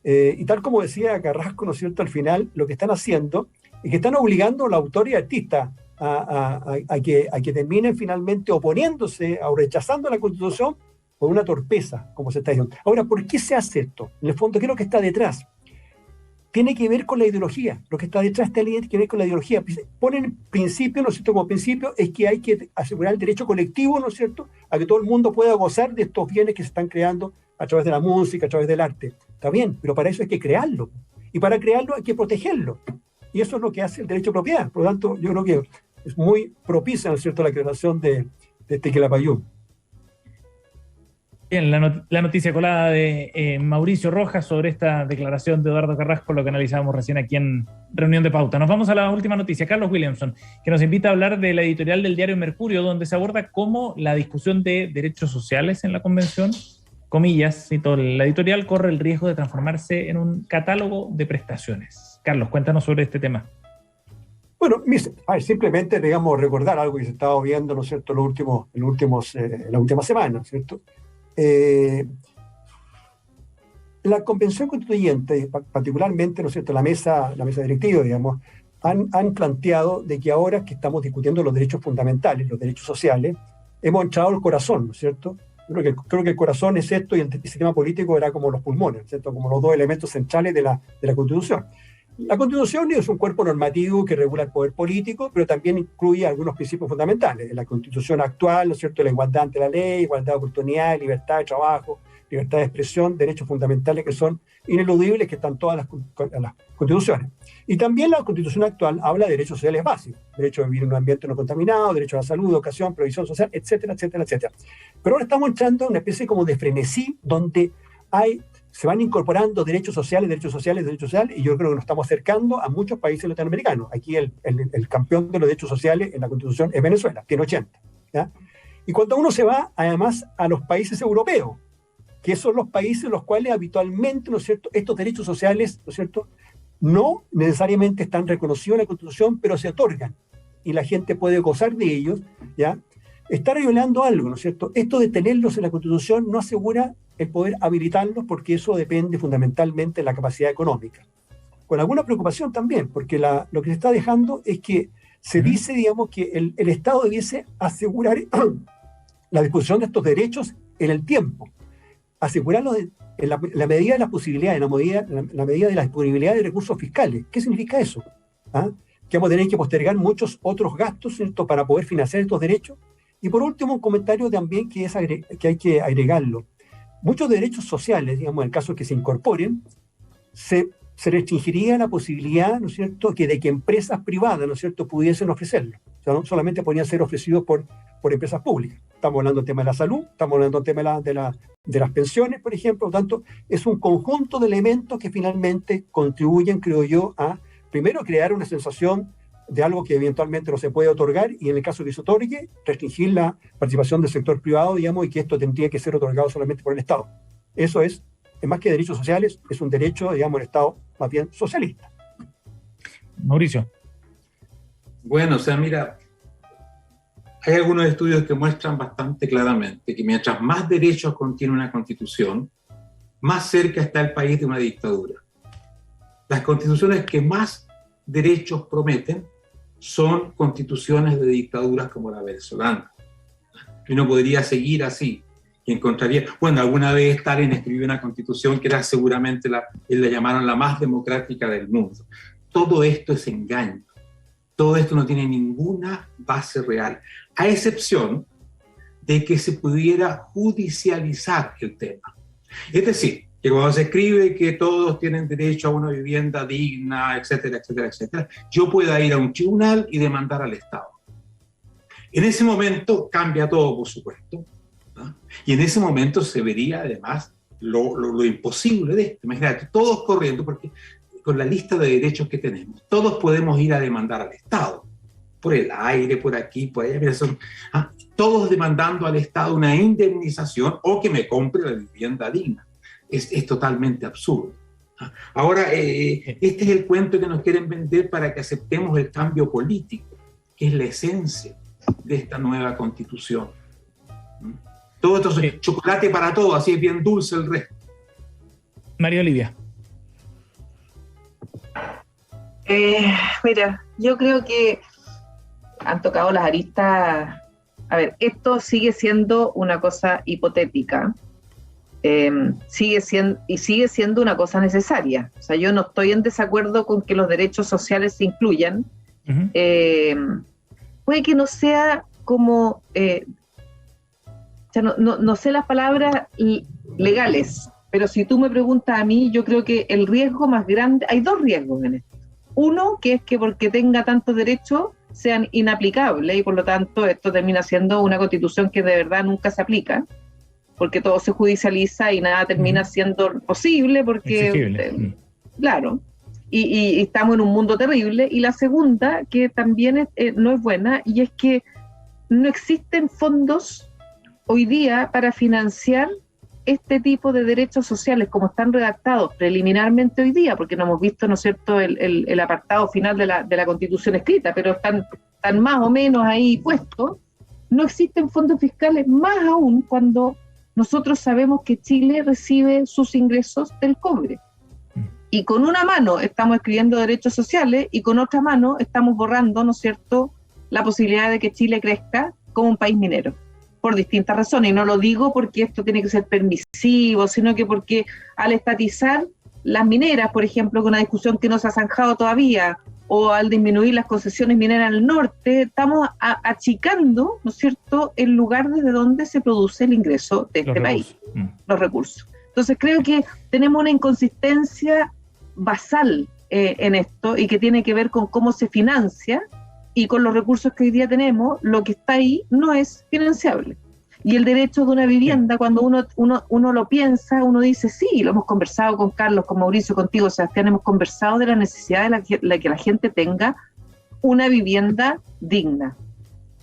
Y tal como decía Carrasco, ¿no es cierto?, al final lo que están haciendo es que están obligando a los autores y artistas a que terminen finalmente oponiéndose o rechazando la Constitución por una torpeza, como se está diciendo. Ahora, ¿por qué se hace esto? En el fondo, ¿qué es lo que está detrás? Tiene que ver con la ideología. Lo que está detrás de esta ley tiene que ver con la ideología. Ponen principio, ¿no es cierto?, como principio es que hay que asegurar el derecho colectivo, ¿no es cierto?, a que todo el mundo pueda gozar de estos bienes que se están creando a través de la música, a través del arte. Está bien, pero para eso hay que crearlo. Y para crearlo hay que protegerlo. Y eso es lo que hace el derecho de propiedad. Por lo tanto, yo creo que es muy propicia, ¿no es cierto?, la creación de este Quilapayún. Bien, la noticia colada de Mauricio Rojas sobre esta declaración de Eduardo Carrasco, lo que analizábamos recién aquí en Reunión de Pauta. Nos vamos a la última noticia, Carlos Williamson, que nos invita a hablar de la editorial del diario Mercurio, donde se aborda cómo la discusión de derechos sociales en la convención, comillas, cito, la editorial corre el riesgo de transformarse en un catálogo de prestaciones. Carlos, cuéntanos sobre este tema. Bueno, simplemente, digamos, recordar algo que se estaba viendo, ¿no es cierto?, en la última semana, ¿cierto? La Convención Constituyente, particularmente, ¿no es cierto?, la mesa directiva, digamos, han planteado de que ahora que estamos discutiendo los derechos fundamentales, los derechos sociales, hemos entrado al corazón, ¿no es cierto? Creo que el corazón es esto y el sistema político era como los pulmones, ¿cierto?, como los dos elementos centrales de la Constitución. La Constitución es un cuerpo normativo que regula el poder político, pero también incluye algunos principios fundamentales. En la Constitución actual, ¿no es cierto?, la igualdad ante la ley, igualdad de oportunidades, libertad de trabajo, libertad de expresión, derechos fundamentales que son ineludibles, que están en todas las constituciones. Y también la Constitución actual habla de derechos sociales básicos, derecho a vivir en un ambiente no contaminado, derecho a la salud, educación, previsión social, etcétera, etcétera, etcétera. Pero ahora estamos entrando en una especie como de frenesí donde se van incorporando derechos sociales, y yo creo que nos estamos acercando a muchos países latinoamericanos. Aquí el campeón de los derechos sociales en la Constitución es Venezuela, tiene 80. ¿Ya? Y cuando uno se va, además, a los países europeos, que son los países en los cuales habitualmente, ¿no es cierto?, estos derechos sociales, ¿no es cierto?, no necesariamente están reconocidos en la Constitución, pero se otorgan y la gente puede gozar de ellos, ¿ya? Está violando algo, ¿no es cierto? Esto de tenerlos en la Constitución no asegura el poder habilitarlos, porque eso depende fundamentalmente de la capacidad económica. Con alguna preocupación también, porque lo que se está dejando es que se dice, digamos, que el Estado debiese asegurar la disposición de estos derechos en el tiempo, asegurarlos en la medida de las posibilidades, en la medida de la disponibilidad de recursos fiscales. ¿Qué significa eso? ¿Ah? Que vamos a tener que postergar muchos otros gastos, ¿cierto?, para poder financiar estos derechos. Y por último, un comentario también que hay que agregarlo. Muchos derechos sociales, digamos, en el caso de que se incorporen, se restringiría la posibilidad, ¿no es cierto?, de que empresas privadas, ¿no es cierto?, pudiesen ofrecerlo. O sea, no solamente podrían ser ofrecidos por empresas públicas. Estamos hablando del tema de la salud, estamos hablando del tema de las pensiones, por ejemplo. Por lo tanto, es un conjunto de elementos que finalmente contribuyen, creo yo, a, primero, crear una sensación de algo que eventualmente no se puede otorgar, y en el caso que se otorgue, restringir la participación del sector privado, digamos, y que esto tendría que ser otorgado solamente por el Estado. Eso es más que derechos sociales, es un derecho, digamos, del Estado más bien socialista. Mauricio. Bueno, o sea, mira, hay algunos estudios que muestran bastante claramente que mientras más derechos contiene una constitución, más cerca está el país de una dictadura. Las constituciones que más derechos prometen son constituciones de dictaduras como la venezolana. Y uno podría seguir así y encontraría, bueno, alguna vez Stalin escribió una constitución que era seguramente la llamaron la más democrática del mundo. Todo esto es engaño. Todo esto no tiene ninguna base real, a excepción de que se pudiera judicializar el tema. Es decir, que cuando se escribe que todos tienen derecho a una vivienda digna, etcétera, etcétera, etcétera, yo pueda ir a un tribunal y demandar al Estado. En ese momento cambia todo, por supuesto, ¿no? Y en ese momento se vería además lo imposible de esto. Imagínate, todos corriendo, porque con la lista de derechos que tenemos, todos podemos ir a demandar al Estado, por el aire, por aquí, por allá, todos demandando al Estado una indemnización o que me compre la vivienda digna. Es totalmente absurdo. Ahora, este es el cuento que nos quieren vender para que aceptemos el cambio político, que es la esencia de esta nueva constitución. Todo esto es chocolate para todo, así es bien dulce el resto. María Olivia. Mira, yo creo que han tocado las aristas. A ver, esto sigue siendo una cosa hipotética. Sigue siendo una cosa necesaria. O sea, yo no estoy en desacuerdo con que los derechos sociales se incluyan. Uh-huh. Puede que no sea como, no sé las palabras legales, pero si tú me preguntas a mí, yo creo que el riesgo más grande, hay dos riesgos en esto. Uno, que es que porque tenga tantos derechos sean inaplicables y por lo tanto esto termina siendo una constitución que de verdad nunca se aplica, porque todo se judicializa y nada termina siendo posible porque, claro, y estamos en un mundo terrible. Y la segunda, que también no es buena, y es que no existen fondos hoy día para financiar este tipo de derechos sociales como están redactados preliminarmente hoy día, porque no hemos visto, ¿no es cierto?, el apartado final de la Constitución escrita, pero están más o menos ahí puestos. No existen fondos fiscales, más aún cuando nosotros sabemos que Chile recibe sus ingresos del cobre. Y con una mano estamos escribiendo derechos sociales y con otra mano estamos borrando, ¿no es cierto?, la posibilidad de que Chile crezca como un país minero, por distintas razones. Y no lo digo porque esto tiene que ser permisivo, sino que porque al estatizar las mineras, por ejemplo, con una discusión que no se ha zanjado todavía, o al disminuir las concesiones mineras en el norte, estamos achicando, ¿no es cierto?, el lugar desde donde se produce el ingreso de este país, los recursos. Entonces creo que tenemos una inconsistencia basal en esto, y que tiene que ver con cómo se financia, y con los recursos que hoy día tenemos, lo que está ahí no es financiable. Y el derecho de una vivienda, cuando uno lo piensa, uno dice, sí, lo hemos conversado con Carlos, con Mauricio, contigo, Sebastián, hemos conversado de la necesidad de que la gente tenga una vivienda digna.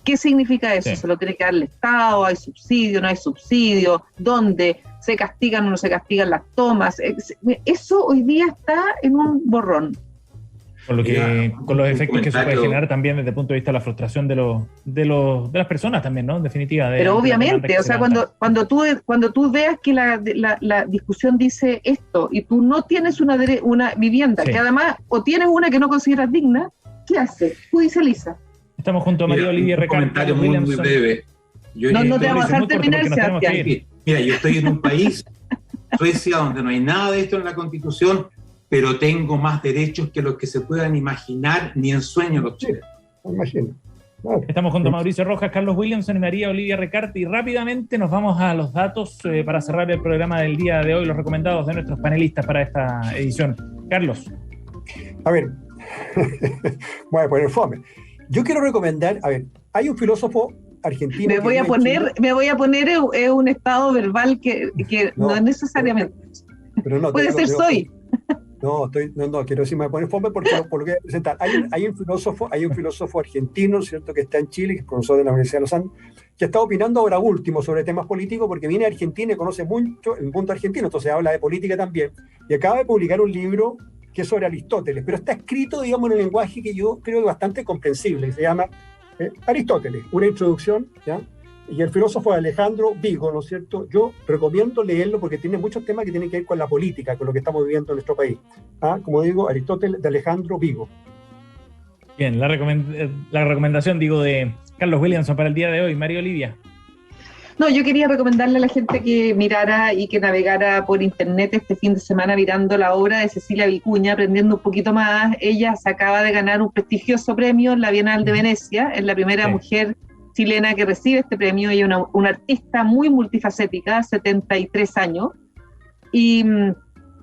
¿Qué significa eso? Sí. ¿Se lo tiene que dar el Estado? ¿Hay subsidio? ¿No hay subsidio? ¿Dónde se castigan o no se castigan las tomas? Eso hoy día está en un borrón. Con los efectos que se puede generar también desde el punto de vista de la frustración de las personas también, ¿no? En definitiva. Pero obviamente, o sea, cuando tú veas que la discusión dice esto y tú no tienes una vivienda, que además, o tienes una que no consideras digna, ¿qué haces? Judicializa. Estamos junto a María Olivia Recart. Un comentario muy breve. No te vamos a dejar terminar, Sebastián. Mira, yo estoy en un país, Suecia, donde no hay nada de esto en la Constitución, pero tengo más derechos que los que se puedan imaginar ni en sueño los chilenos. Imagino. Estamos junto a Mauricio Rojas, Carlos Williamson y María Olivia Recart, y rápidamente nos vamos a los datos para cerrar el programa del día de hoy, los recomendados de nuestros panelistas para esta edición. Carlos. A ver, voy a poner fome. Yo quiero recomendar, hay un filósofo argentino. Me voy a poner un estado verbal que no es necesariamente. Pero no, puede ser soy. No, quiero decir, me voy a poner fome por lo que voy a presentar. Hay un filósofo argentino, ¿cierto?, que está en Chile, que es profesor de la Universidad de Los Andes, que está opinando ahora último sobre temas políticos, porque viene a Argentina y conoce mucho el mundo argentino, entonces habla de política también, y acaba de publicar un libro que es sobre Aristóteles, pero está escrito, digamos, en un lenguaje que yo creo que es bastante comprensible, que se llama Aristóteles, una introducción, ¿ya? Y el filósofo Alejandro Vigo, ¿no es cierto? Yo recomiendo leerlo porque tiene muchos temas que tienen que ver con la política, con lo que estamos viviendo en nuestro país. Como digo, Aristóteles de Alejandro Vigo. Bien, la recomendación, de Carlos Williamson para el día de hoy. María Olivia. No, yo quería recomendarle a la gente que mirara y que navegara por internet este fin de semana mirando la obra de Cecilia Vicuña, aprendiendo un poquito más. Ella se acaba de ganar un prestigioso premio en la Bienal de Venecia, es la primera mujer chilena que recibe este premio. Ella es una artista muy multifacética, 73 años, y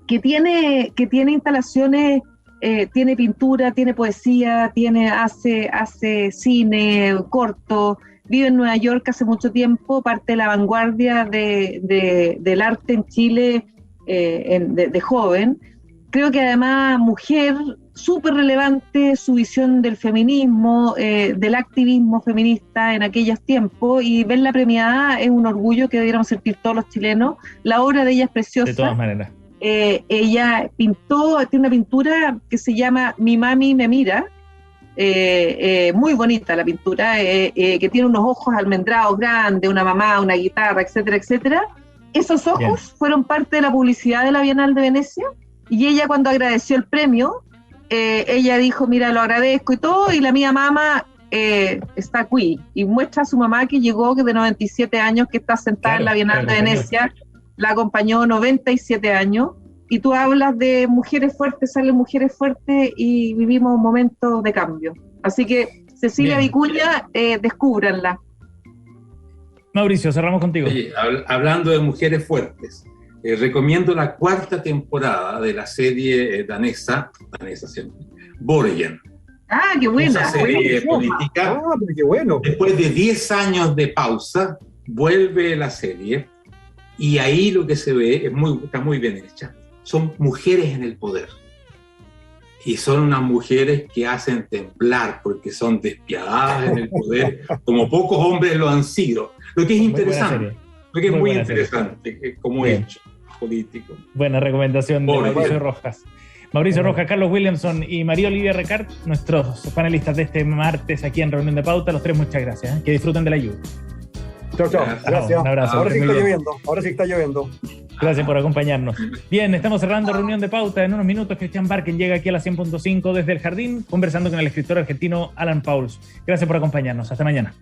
que tiene instalaciones, tiene pintura, tiene poesía, hace cine corto. Vive en Nueva York hace mucho tiempo, parte de la vanguardia del arte en Chile de joven. Creo que además mujer, súper relevante su visión del feminismo, del activismo feminista en aquellos tiempos, y verla premiada es un orgullo que debiéramos sentir todos los chilenos. La obra de ella es preciosa. De todas maneras. Ella tiene una pintura que se llama Mi mami me mira, muy bonita la pintura, que tiene unos ojos almendrados grandes, una mamá, una guitarra, etcétera, etcétera. Esos ojos fueron parte de la publicidad de la Bienal de Venecia, y ella, cuando agradeció el premio, ella dijo, mira, lo agradezco y todo, y la mía mamá está aquí, y muestra a su mamá que llegó, que de 97 años, que está sentada en la Bienal de Venecia, la acompañó 97 años, y tú hablas de mujeres fuertes, salen mujeres fuertes, y vivimos un momento de cambio. Así que, Cecilia Vicuña, descúbranla. Mauricio, cerramos contigo. Oye, hablando de mujeres fuertes, recomiendo la 4ª temporada de la serie danesa siempre, Borgen. ¡Qué buena! Esa serie política. ¡Qué bueno! Después de 10 años de pausa, vuelve la serie, y ahí lo que se ve está muy bien hecha. Son mujeres en el poder. Y son unas mujeres que hacen temblar porque son despiadadas en el poder, como pocos hombres lo han sido. Lo que es interesante, muy interesante como hecho político. Buena recomendación de Mauricio Rojas. Mauricio Rojas, Carlos Williamson y María Olivia Recart, nuestros panelistas de este martes aquí en Reunión de Pauta. Los tres, muchas gracias. Que disfruten de la lluvia. Chao. Gracias. Un abrazo. Ahora sí está lloviendo. Gracias por acompañarnos. Bien, estamos cerrando Reunión de Pauta. En unos minutos, Cristian Barken llega aquí a la 100.5 desde el Jardín, conversando con el escritor argentino Alan Pauls. Gracias por acompañarnos. Hasta mañana.